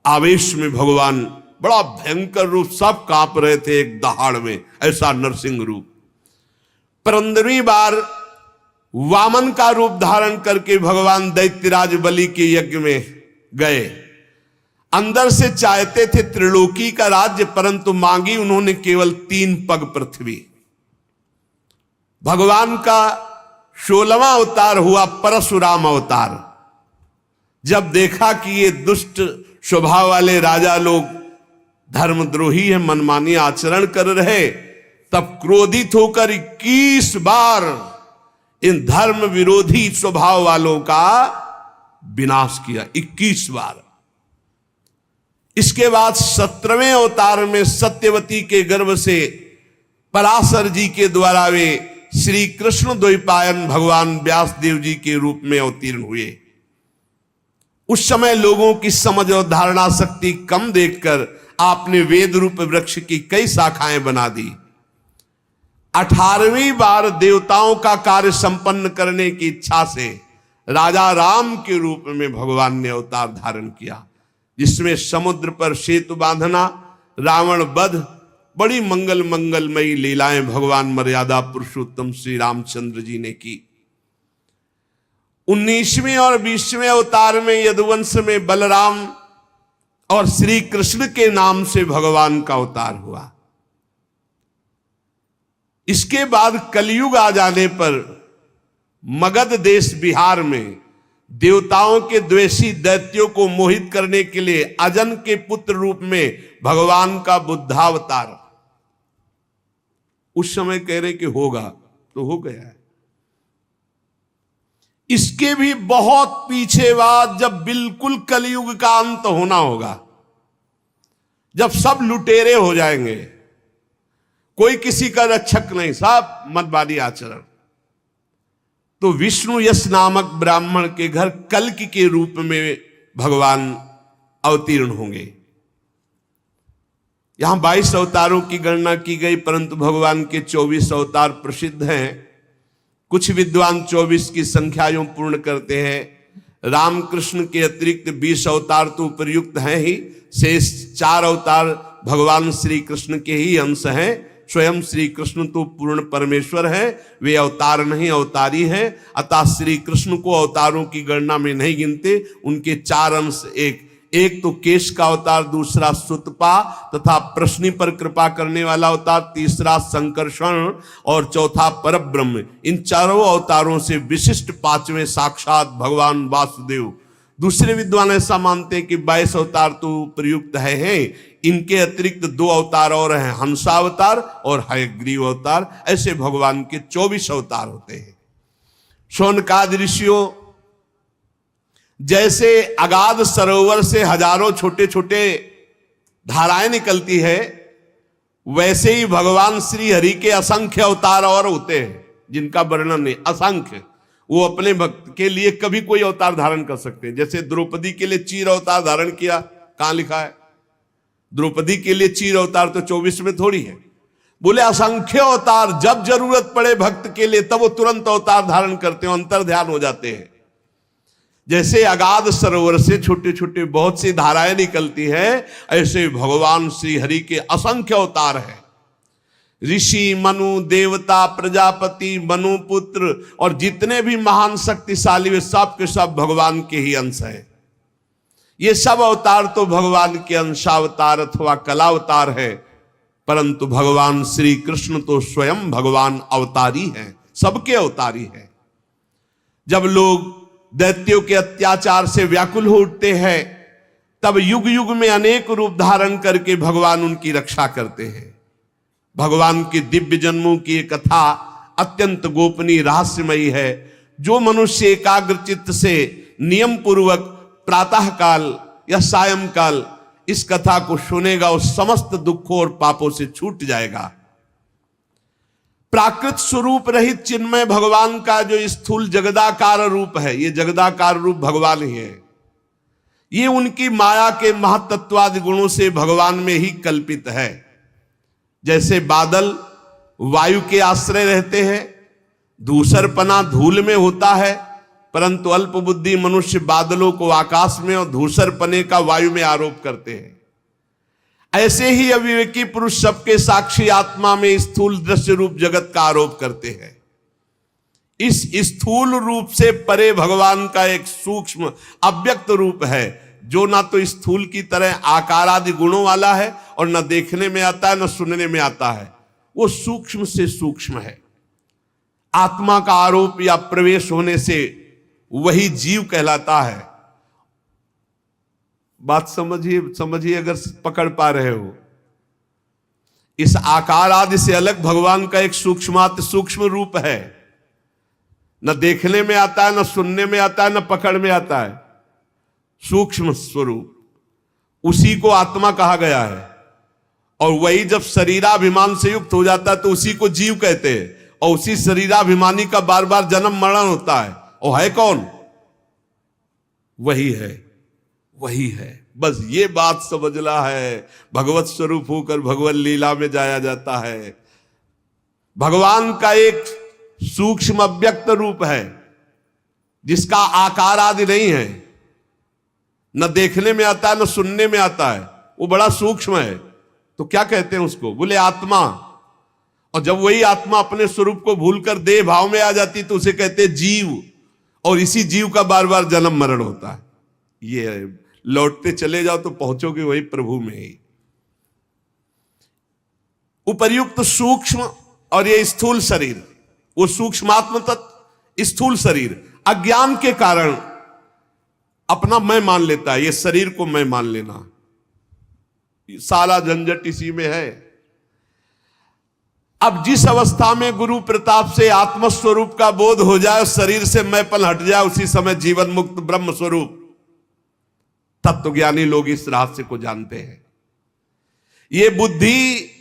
आवेश में भगवान बड़ा भयंकर रूप, सब कांप रहे थे एक दहाड़ में, ऐसा नरसिंह रूप। 15वीं बार वामन का रूप धारण करके भगवान दैत्यराज बलि के यज्ञ में गए। अंदर से चाहते थे त्रिलोकी का राज्य, परंतु मांगी उन्होंने केवल 3 पग पृथ्वी। भगवान का 16वां अवतार हुआ परशुराम अवतार। जब देखा कि ये दुष्ट स्वभाव वाले राजा लोग धर्मद्रोही है, मनमानी आचरण कर रहे, तब क्रोधित होकर 21 बार इन धर्म विरोधी स्वभाव वालों का विनाश किया। 21 बार। इसके बाद 17वें अवतार में सत्यवती के गर्भ से पराशर जी के द्वारा वे श्री कृष्ण द्वैपायन भगवान व्यास देव जी के रूप में अवतीर्ण हुए। उस समय लोगों की समझ और धारणा शक्ति कम देखकर आपने वेद रूप वृक्ष की कई शाखाएं बना दी। 18वीं बार देवताओं का कार्य संपन्न करने की इच्छा से राजा राम के रूप में भगवान ने अवतार धारण किया, जिसमें समुद्र पर सेतु बांधना, रावण वध, बड़ी मंगलमयी लीलाएं भगवान मर्यादा पुरुषोत्तम श्री रामचंद्र जी ने की। 19वें और 20वें अवतार में यदुवंश में बलराम और श्री कृष्ण के नाम से भगवान का अवतार हुआ। इसके बाद कलयुग आ जाने पर मगध देश बिहार में देवताओं के द्वेषी दैत्यों को मोहित करने के लिए अजन के पुत्र रूप में भगवान का बुद्धावतार, उस समय कह रहे कि होगा तो हो गया है। इसके भी बहुत पीछे बाद, जब बिल्कुल कलयुग का अंत होना होगा, जब सब लुटेरे हो जाएंगे, कोई किसी का रक्षक नहीं, सब मतवादी आचरण, तो विष्णु यश नामक ब्राह्मण के घर कल्कि के रूप में भगवान अवतीर्ण होंगे। यहां 22 अवतारों की गणना की गई, परंतु भगवान के 24 अवतार प्रसिद्ध हैं। कुछ विद्वान 24 की संख्या यूं पूर्ण करते हैं। रामकृष्ण के अतिरिक्त 20 अवतार तो उपयुक्त हैं ही, शेष 4 अवतार भगवान श्री कृष्ण के ही अंश हैं। स्वयं श्री कृष्ण तो पूर्ण परमेश्वर है, वे अवतार नहीं अवतारी हैं, अतः श्री कृष्ण को अवतारों की गणना में नहीं गिनते। उनके 4 अंश, एक तो केश का अवतार, दूसरा सुतपा तथा प्रश्नि पर कृपा करने वाला अवतार, तीसरा संकर्षण और चौथा परब्रह्म। इन चारों अवतारों से विशिष्ट 5वें साक्षात भगवान वासुदेव। दूसरे विद्वान ऐसा मानते हैं कि 22 अवतार तो प्रयुक्त है, इनके अतिरिक्त 2 अवतार और हैं, हंसावतार और हयग्रीव अवतार। ऐसे भगवान के 24 अवतार होते हैं। शौनकाद ऋषियों, जैसे अगाध सरोवर से हजारों छोटे छोटे धाराएं निकलती है, वैसे ही भगवान श्री हरि के असंख्य अवतार और होते हैं, जिनका वर्णन नहीं, असंख्य। वो अपने भक्त के लिए कभी कोई अवतार धारण कर सकते हैं। जैसे द्रौपदी के लिए चीर अवतार धारण किया, कहां लिखा है? द्रौपदी के लिए चीर अवतार तो 24 में थोड़ी है। बोले असंख्य अवतार, जब जरूरत पड़े भक्त के लिए तब वो तुरंत अवतार धारण करते हैं, अंतर ध्यान हो जाते हैं। जैसे अगाध सरोवर से छोटे छोटे बहुत सी धाराएं निकलती हैं, ऐसे भगवान श्री हरि के असंख्य अवतार हैं। ऋषि, मनु, देवता, प्रजापति, मनु पुत्र और जितने भी महान शक्तिशाली वे सब के सब भगवान के ही अंश हैं। ये सब अवतार तो भगवान के अंशावतार अथवा कलावतार है, परंतु भगवान श्री कृष्ण तो स्वयं भगवान अवतारी हैं, सबके अवतारी हैं। जब लोग दैत्यों के अत्याचार से व्याकुल हो उठते हैं, तब युग युग में अनेक रूप धारण करके भगवान उनकी रक्षा करते हैं। भगवान के दिव्य जन्मों की एक कथा अत्यंत गोपनीय रहस्यमयी है। जो मनुष्य एकाग्र चित्त से नियम पूर्वक प्रातः काल या सायंकाल इस कथा को सुनेगा, वो समस्त दुखों और पापों से छूट जाएगा। प्राकृत स्वरूप रहित चिन्मय भगवान का जो स्थूल जगदाकार रूप है, ये जगदाकार रूप भगवान ही है। ये उनकी माया के महत्त्वादि गुणों से भगवान में ही कल्पित है। जैसे बादल वायु के आश्रय रहते हैं, धूसरपना धूल में होता है, परंतु अल्प बुद्धि मनुष्य बादलों को आकाश में और धूसरपने का वायु में आरोप करते हैं। ऐसे ही अविवेकी पुरुष सबके साक्षी आत्मा में स्थूल दृश्य रूप जगत का आरोप करते हैं। इस स्थूल रूप से परे भगवान का एक सूक्ष्म अव्यक्त रूप है, जो ना तो स्थूल की तरह आकार आदि गुणों वाला है और न देखने में आता है न सुनने में आता है। वो सूक्ष्म से सूक्ष्म है। आत्मा का आरोप या प्रवेश होने से वही जीव कहलाता है। बात समझिए अगर पकड़ पा रहे हो। इस आकार आदि से अलग भगवान का एक सूक्ष्म रूप है, न देखने में आता है, न सुनने में आता है, न पकड़ में आता है। सूक्ष्म स्वरूप, उसी को आत्मा कहा गया है। और वही जब शरीराभिमान से युक्त हो जाता है तो उसी को जीव कहते हैं। और उसी शरीराभिमानी का बार बार जन्म मरण होता है। और है कौन? वही है, वही है। बस ये बात समझना है। भगवत स्वरूप होकर भगवत लीला में जाया जाता है। भगवान का एक सूक्ष्म अव्यक्त रूप है। जिसका आकार आदि नहीं है, न देखने में आता है न सुनने में आता है, वो बड़ा सूक्ष्म है, तो क्या कहते हैं उसको? बोले आत्मा। और जब वही आत्मा अपने स्वरूप को भूलकर देह भाव में आ जाती तो उसे कहते हैं जीव, और इसी जीव का बार बार जन्म मरण होता है। ये लौटते चले जाओ तो पहुंचोगे वही प्रभु में ही। उपर्युक्त सूक्ष्म और ये स्थूल शरीर, वो सूक्ष्मात्म तत्व, स्थूल शरीर अज्ञान के कारण अपना मैं मान लेता है। ये शरीर को मैं मान लेना, सारा झंझट इसी में है। अब जिस अवस्था में गुरु प्रताप से आत्मस्वरूप का बोध हो जाए, शरीर से मैंपन हट जाए, उसी समय जीवन मुक्त ब्रह्म स्वरूप तत्वज्ञानी लोग इस रहस्य को जानते हैं। ये बुद्धि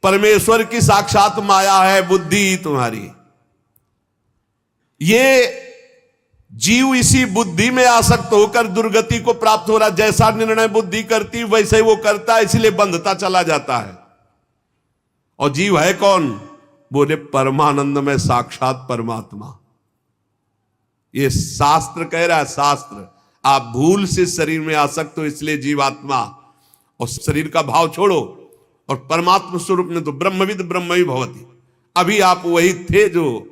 परमेश्वर की साक्षात माया है, बुद्धि तुम्हारी। ये जीव इसी बुद्धि में आसक्त होकर दुर्गति को प्राप्त हो रहा। जैसा निर्णय बुद्धि करती वैसे ही वो करता है, इसलिए बंधता चला जाता है। और जीव है कौन? बोले परमानंद में साक्षात परमात्मा। ये शास्त्र कह रहा है, शास्त्र। आप भूल से शरीर में आसक्त हो, इसलिए जीवात्मा, और शरीर का भाव छोड़ो और परमात्मा स्वरूप में तो ब्रह्मविद ब्रह्म ही भवति। अभी आप वही थे जो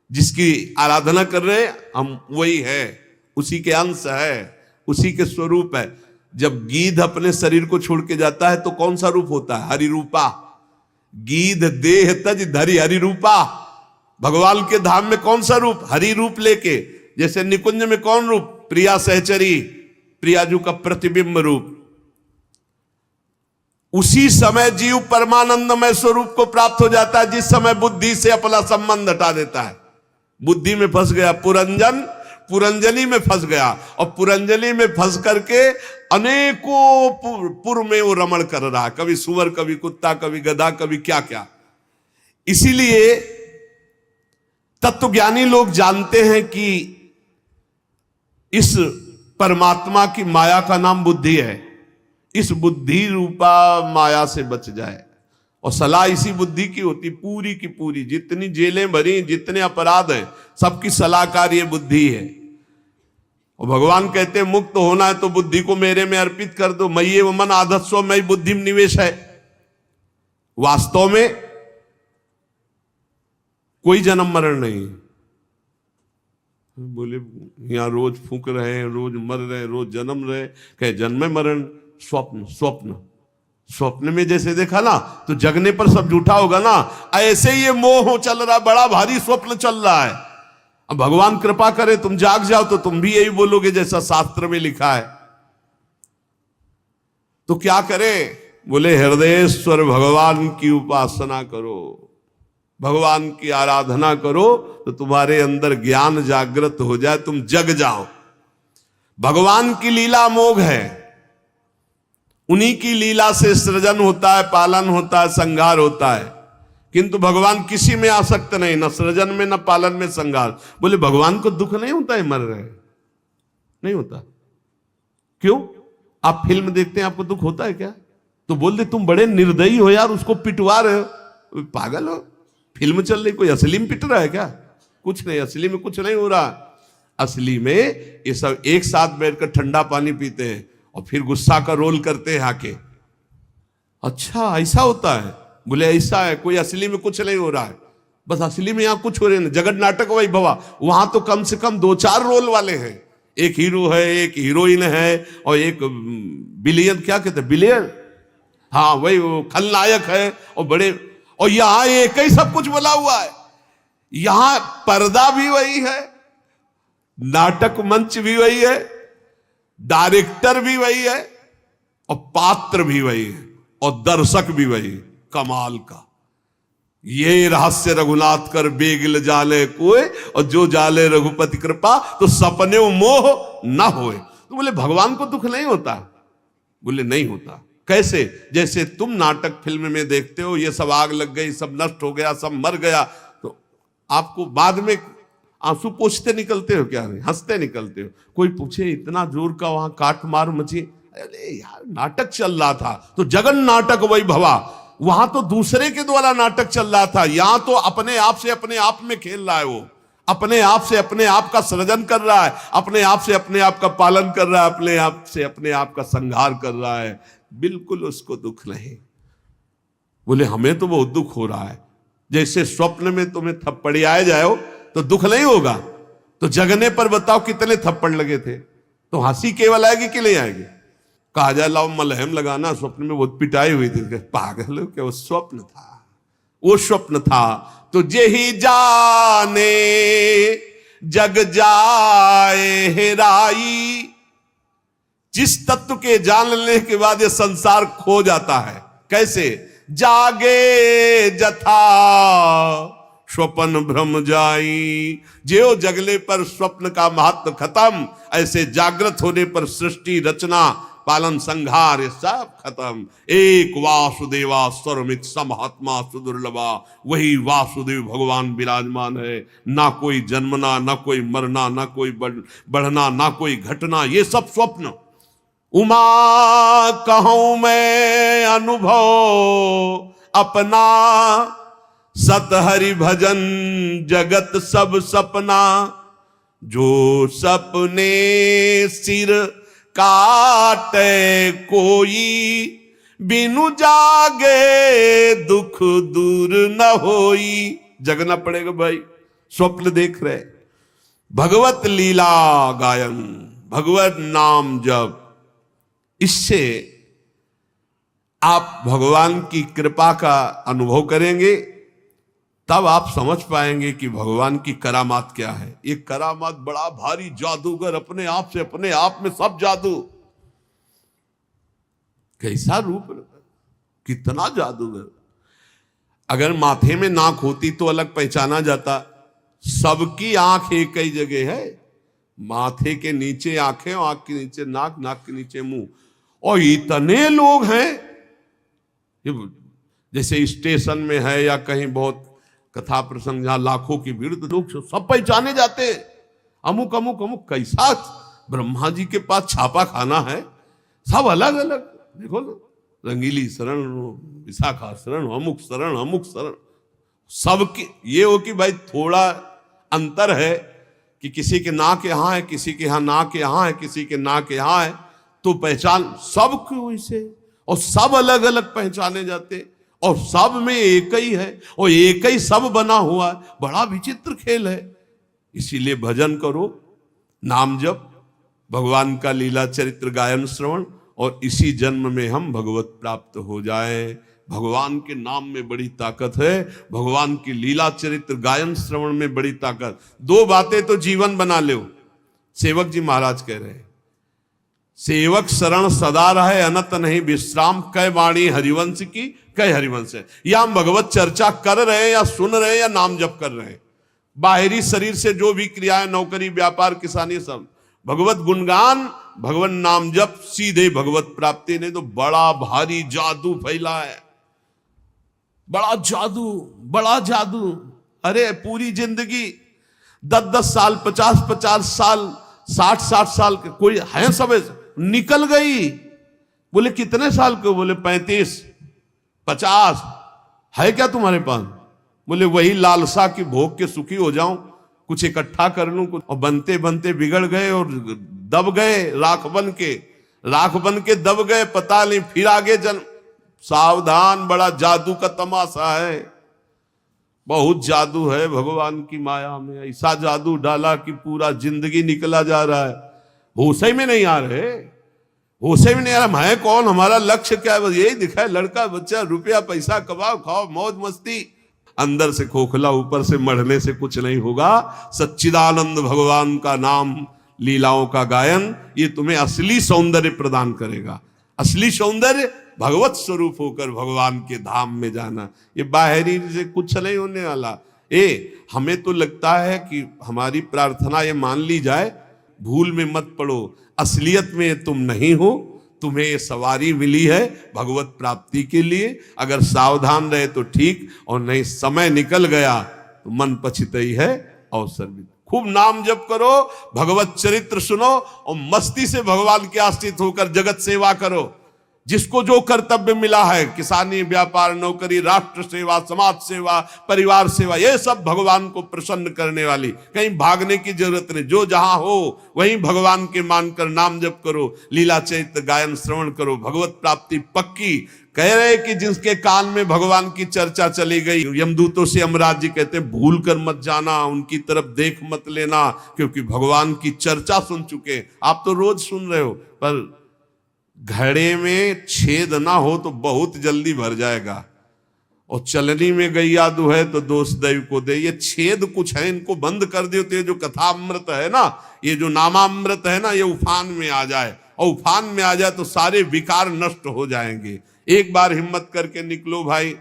जिसकी आराधना कर रहे हैं, हम वही है, उसी के अंश है, उसी के स्वरूप है। जब गीध अपने शरीर को छोड़ के जाता है तो कौन सा रूप होता है? हरि रूपा। गीध देह तज धरि हरि रूपा। भगवान के धाम में कौन सा रूप? हरि रूप लेके। जैसे निकुंज में कौन रूप? प्रिया सहचरी, प्रियाजू का प्रतिबिंब रूप। उसी समय जीव परमानंदमय स्वरूप को प्राप्त हो जाता है, जिस समय बुद्धि से अपना संबंध हटा देता है। बुद्धि में फंस गया, पुरंजनी में फंस गया, और पुरंजनी में फंस करके अनेकों पुर में वो रमण कर रहा है, कभी सुअर, कभी कुत्ता, कभी गधा, कभी क्या क्या। इसीलिए तत्वज्ञानी लोग जानते हैं कि इस परमात्मा की माया का नाम बुद्धि है। इस बुद्धि रूपा माया से बच जाए। और सलाह इसी बुद्धि की होती, पूरी की पूरी। जितनी जेलें भरी, जितने अपराध हैं, सबकी सलाहकार ये बुद्धि है। और भगवान कहते हैं मुक्त होना है तो बुद्धि को मेरे में अर्पित कर दो। मय्ये व मन आधत्स्व मयि बुद्धि में निवेश है। वास्तव में कोई जन्म मरण नहीं। बोले यहां रोज फूंक रहे हैं, रोज मर रहे, रोज जन्म रहे। कहे जन्म मरण स्वप्न, स्वप्न स्वप्न में जैसे देखा ना, तो जगने पर सब झूठा होगा ना। ऐसे ही ये मोह चल रहा, बड़ा भारी स्वप्न चल रहा है। अब भगवान कृपा करे तुम जाग जाओ तो तुम भी यही बोलोगे जैसा शास्त्र में लिखा है। तो क्या करें? बोले हृदयेश्वर भगवान की उपासना करो, भगवान की आराधना करो, तो तुम्हारे अंदर ज्ञान जागृत हो जाए, तुम जग जाओ। भगवान की लीला अमोघ है। उन्हीं की लीला से सृजन होता है, पालन होता है, संहार होता है। किंतु भगवान किसी में आसक्त नहीं, न सृजन में, न पालन में, संहार। बोले भगवान को दुख नहीं होता है मर रहे? नहीं होता। क्यों? आप फिल्म देखते हैं, आपको दुख होता है क्या? तो बोल दे तुम बड़े निर्दयी हो यार, उसको पिटवा रहे हो। पागल हो, फिल्म चल रही, कोई असली में पिट रहा है क्या? कुछ नहीं, असली में कुछ नहीं हो रहा। असली में ये सब एक साथ बैठकर ठंडा पानी पीते हैं और फिर गुस्सा का रोल करते हैं आके। अच्छा ऐसा होता है? बोले ऐसा है, कोई असली में कुछ नहीं हो रहा है, बस असली में यहां कुछ हो रहे हैं। जगत नाटक वही भवा, वहां तो कम से कम 2-4 रोल वाले हैं। एक हीरो है, एक हीरोइन है, और एक बिलियन, क्या कहते हैं, बिलियन, हाँ वही वो खलनायक है, और बड़े। और यहां एक ही सब कुछ बोला हुआ है। यहां पर्दा भी वही है, नाटक मंच भी वही है, डायरेक्टर भी वही है, और पात्र भी वही है, और दर्शक भी वही। कमाल का ये रहस्य रघुनाथ कर बेगिल जाले कोई, और जो जाले रघुपति कृपा तो सपने मोह ना होए। तो बोले भगवान को दुख नहीं होता? बोले नहीं होता। कैसे? जैसे तुम नाटक फिल्म में देखते हो, ये सब आग लग गई, सब नष्ट हो गया, सब मर गया, तो आपको बाद में आंसू पोंछते निकलते हो क्या? नहीं, हंसते निकलते हो। कोई पूछे इतना जोर का वहां काट मार मची, अरे यार नाटक चल रहा था। तो जगन नाटक वही भवा, वहां तो दूसरे के द्वारा नाटक चल रहा था, यहां तो अपने आप से अपने आप में खेल रहा है वो। अपने आप से अपने आप का सृजन कर रहा है, अपने आप से अपने आप का पालन कर रहा है, अपने आप से अपने आप का संहार कर रहा है, बिल्कुल उसको दुख नहीं। बोले हमें तो बहुत दुख हो रहा है। जैसे स्वप्न में तुम्हें थप्पड़ी आए जाओ तो दुख नहीं होगा, तो जगने पर बताओ कितने थप्पड़ लगे थे, तो हंसी केवल आएगी कि नहीं आएगी? कहा जाए लाओ मलहम लगाना, स्वप्न में बहुत पिटाई हुई थी। पागल हो क्या, वो स्वप्न था, वो स्वप्न था। तो जेहि जाने जग जाए हेराई, जिस तत्व के जान लेने के बाद ये संसार खो जाता है। कैसे? जागे जथा स्वप्न भ्रम जाई, जो जगले पर स्वप्न का महत्व खत्म, ऐसे जागृत होने पर सृष्टि रचना पालन संहार ये सब खत्म। एक वासुदेवा सर्वमित समहात्मा सुदुर्लभा, वही वासुदेव भगवान विराजमान है। ना कोई जन्मना, ना कोई मरना, ना कोई बढ़ना, ना कोई घटना, ये सब स्वप्न। उमा कहूं मैं अनुभव अपना, सत हरि भजन जगत सब सपना, जो सपने सिर काटे कोई, बिनु जागे दुख दूर न होई। जगना पड़ेगा भाई, स्वप्न देख रहे, भगवत लीला गायन, भगवत नाम जप, इससे आप भगवान की कृपा का अनुभव करेंगे, तब आप समझ पाएंगे कि भगवान की करामात क्या है। ये करामात बड़ा भारी जादूगर, अपने आप से अपने आप में सब जादू, कैसा रूप, कितना जादूगर। अगर माथे में नाक होती तो अलग पहचाना जाता, सबकी आंख एक ही जगह है, माथे के नीचे आंखें, आंख के नीचे नाक, नाक के नीचे मुंह, और इतने लोग हैं। जैसे स्टेशन में है या कहीं बहुत कथा प्रसंग जहां लाखों की भीड़, तो लोग सब पहचाने जाते, अमुक अमुक अमुक। कैसा ब्रह्मा जी के पास छापा खाना है, सब अलग अलग। देखो ना, रंगीली शरण, विशाखा शरण, अमुक शरण, अमुक शरण, सबके ये हो कि भाई थोड़ा अंतर है कि किसी के नाक यहां है, किसी के यहां नाक यहां है, किसी के नाक यहां है, तो पहचान सब क्यों इसे, और सब अलग अलग पहचाने जाते, और सब में एक ही है, और एक ही सब बना हुआ है। बड़ा विचित्र खेल है। इसीलिए भजन करो, नाम जप, भगवान का लीला चरित्र गायन श्रवण, और इसी जन्म में हम भगवत प्राप्त हो जाएं। भगवान के नाम में बड़ी ताकत है, भगवान की लीला चरित्र गायन श्रवण में बड़ी ताकत। दो बातें तो जीवन बना लो। सेवक जी महाराज कह रहे हैं, सेवक शरण सदा रहे, अनत नहीं विश्राम, कै वाणी हरिवंश की, कै हरिवंश है। या हम भगवत चर्चा कर रहे हैं, या सुन रहे हैं, या नाम जप कर रहे हैं। बाहरी शरीर से जो भी क्रियाएं, नौकरी, व्यापार, किसानी, सब भगवत गुणगान, भगवत नाम जप, सीधे भगवत प्राप्ति। नहीं तो बड़ा भारी जादू फैला है, बड़ा जादू, बड़ा जादू। अरे पूरी जिंदगी 10-10 साल, 50-50 साल, 60-60 साल के कोई है, सब निकल गई। बोले कितने साल के? बोले 35-50 है क्या तुम्हारे पास? बोले वही लालसा की भोग के सुखी हो जाऊं, कुछ इकट्ठा कर लूं, कुछ। और बनते बनते बिगड़ गए और दब गए, राख बन के दब गए, पता नहीं फिर आगे जन्म। सावधान, बड़ा जादू का तमाशा है, बहुत जादू है भगवान की माया में। ऐसा जादू डाला कि पूरा जिंदगी निकला जा रहा है, होश में नहीं आ रहे, होश में नहीं आ रहा। मैं कौन, हमारा लक्ष्य क्या है, बस यही दिखा है, लड़का बच्चा, रुपया पैसा, कमाओ खाओ, मौज मस्ती। अंदर से खोखला, ऊपर से मढ़ने से कुछ नहीं होगा। सच्चिदानंद भगवान का नाम, लीलाओं का गायन, ये तुम्हें असली सौंदर्य प्रदान करेगा। असली सौंदर्य भगवत स्वरूप होकर भगवान के धाम में जाना। ये बाहरी से कुछ नहीं होने वाला। हमें तो लगता है कि हमारी प्रार्थना ये मान ली जाए, भूल में मत पड़ो, असलियत में तुम नहीं हो। तुम्हें ये सवारी मिली है भगवत प्राप्ति के लिए। अगर सावधान रहे तो ठीक, और नहीं समय निकल गया तो मन पछितई है, अवसर भी। खूब नाम जप करो, भगवत चरित्र सुनो, और मस्ती से भगवान के आश्रित होकर जगत सेवा करो। जिसको जो कर्तव्य मिला है, किसानी, व्यापार, नौकरी, राष्ट्र सेवा, समाज सेवा, परिवार सेवा, ये सब भगवान को प्रसन्न करने वाली, कहीं भागने की जरूरत नहीं। जो जहां हो वहीं भगवान के मानकर नाम जप करो, लीला चरित्र गायन श्रवण करो, भगवत प्राप्ति पक्की। कह रहे कि जिसके कान में भगवान की चर्चा चली गई, यमदूतों से यमराज जी कहते हैं भूल कर मत जाना, उनकी तरफ देख मत लेना, क्योंकि भगवान की चर्चा सुन चुके। आप तो रोज सुन रहे हो, पर घड़े में छेद ना हो तो बहुत जल्दी भर जाएगा। और चलनी में गैया दुहे तो दोष दैव को दे। ये छेद कुछ है, इनको बंद कर दो तो ये जो कथामृत है ना, ये जो नामामृत है ना, ये उफान में आ जाए। और उफान में आ जाए तो सारे विकार नष्ट हो जाएंगे। एक बार हिम्मत करके निकलो भाई,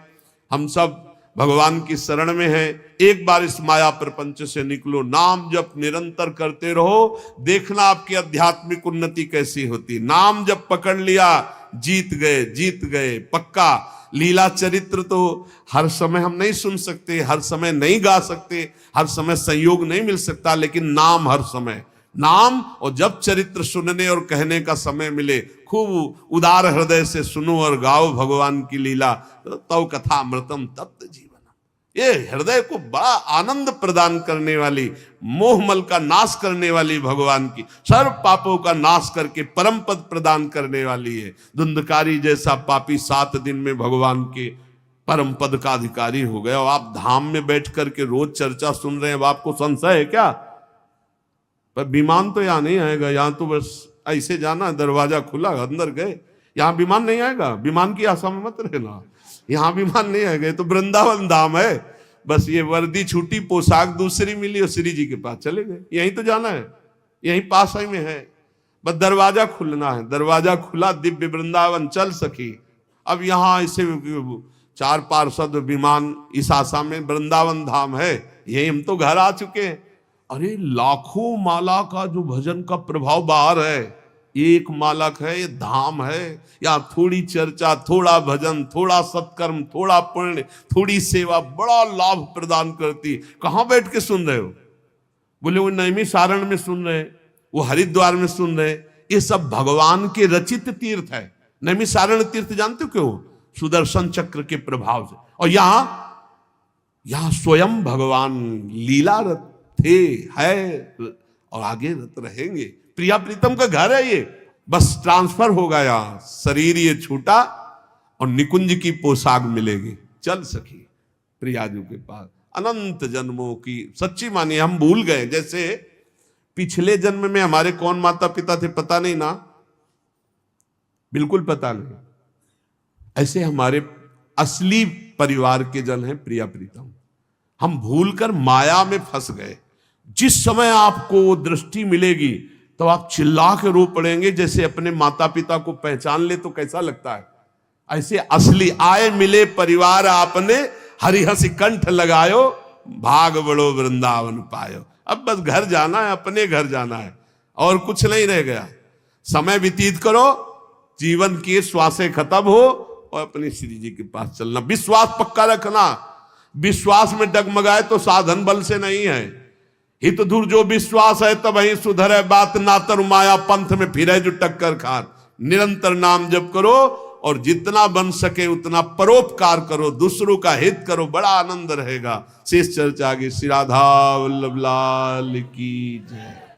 हम सब भगवान की शरण में है। एक बार इस माया प्रपंच से निकलो, नाम जप निरंतर करते रहो, देखना आपकी आध्यात्मिक उन्नति कैसी होती। नाम जप पकड़ लिया, जीत गए, जीत गए पक्का। लीला चरित्र तो हर समय हम नहीं सुन सकते, हर समय नहीं गा सकते, हर समय संयोग नहीं मिल सकता, लेकिन नाम हर समय, नाम। और जब चरित्र सुनने और कहने का समय मिले, खूब उदार हृदय से सुनो और गाओ भगवान की लीला। तव कथा अमृतम तप्त जीवन। ये हृदय को बड़ा आनंद प्रदान करने वाली, मोहमल का नाश करने वाली, भगवान की सर्व पापों का नाश करके परम पद प्रदान करने वाली है। धुंधकारी जैसा पापी 7 दिन में भगवान के परम पद का अधिकारी हो गया। और आप धाम में बैठ करके रोज चर्चा सुन रहे हैं, आपको संशय है क्या? पर विमान तो यहाँ नहीं आएगा, यहाँ तो बस ऐसे जाना, दरवाजा खुला, अंदर गए। यहाँ विमान नहीं आएगा, विमान की आशा में मत रहना, यहाँ विमान नहीं आएगा। ये तो वृंदावन धाम है, बस ये वर्दी छूटी, पोशाक दूसरी मिली और श्री जी के पास चले गए। यहीं तो जाना है, यहीं पास ही में है, बस दरवाजा खुलना है। दरवाजा खुला, दिव्य वृंदावन चल सकी। अब यहाँ ऐसे 4 पार्षद विमान इस आशा में वृंदावन धाम है, यही हम तो घर आ चुके हैं। अरे लाखों माला का जो भजन का प्रभाव बाहर है, एक मालक है, ये धाम है। यहाँ थोड़ी चर्चा, थोड़ा भजन, थोड़ा सत्कर्म, थोड़ा पुण्य, थोड़ी सेवा बड़ा लाभ प्रदान करती। कहाँ बैठ के सुन रहे हो? बोले वो नैमी सारण में सुन रहे, वो हरिद्वार में सुन रहे। ये सब भगवान के रचित तीर्थ है। नैमी सारण तीर्थ जानते हो क्यों? सुदर्शन चक्र के प्रभाव से। और यहाँ स्वयं भगवान लीलारत थे, है और आगे रत रहेंगे। प्रिया प्रीतम का घर है ये, बस ट्रांसफर होगा यहाँ, शरीर ये छूटा और निकुंज की पोशाक मिलेगी, चल सकी प्रियाजू के पास। अनंत जन्मों की सच्ची मानी हम भूल गए। जैसे पिछले जन्म में हमारे कौन माता पिता थे पता नहीं ना, बिल्कुल पता नहीं। ऐसे हमारे असली परिवार के जन हैं प्रिया प्रीतम। हम भूलकर माया में फंस गए। जिस समय आपको दृष्टि मिलेगी तो आप चिल्ला के रो पड़ेंगे, जैसे अपने माता पिता को पहचान ले तो कैसा लगता है। ऐसे असली आए मिले परिवार आपने, हरिहंस कंठ लगायो, भाग बड़ो वृंदावन पायो। अब बस घर जाना है, अपने घर जाना है, और कुछ नहीं रह गया। समय व्यतीत करो, जीवन की श्वासें खत्म हो और अपने श्री जी के पास चलना। विश्वास पक्का रखना, विश्वास में डगमगाए तो साधन बल से नहीं है। हित दूर जो विश्वास है तब ही सुधरे बात, ना तर माया पंथ में फिरे जो टक्कर खार। निरंतर नाम जप करो और जितना बन सके उतना परोपकार करो, दूसरों का हित करो, बड़ा आनंद रहेगा। शेष चर्चा आगे। श्री राधा वल्लभ लाल की जय।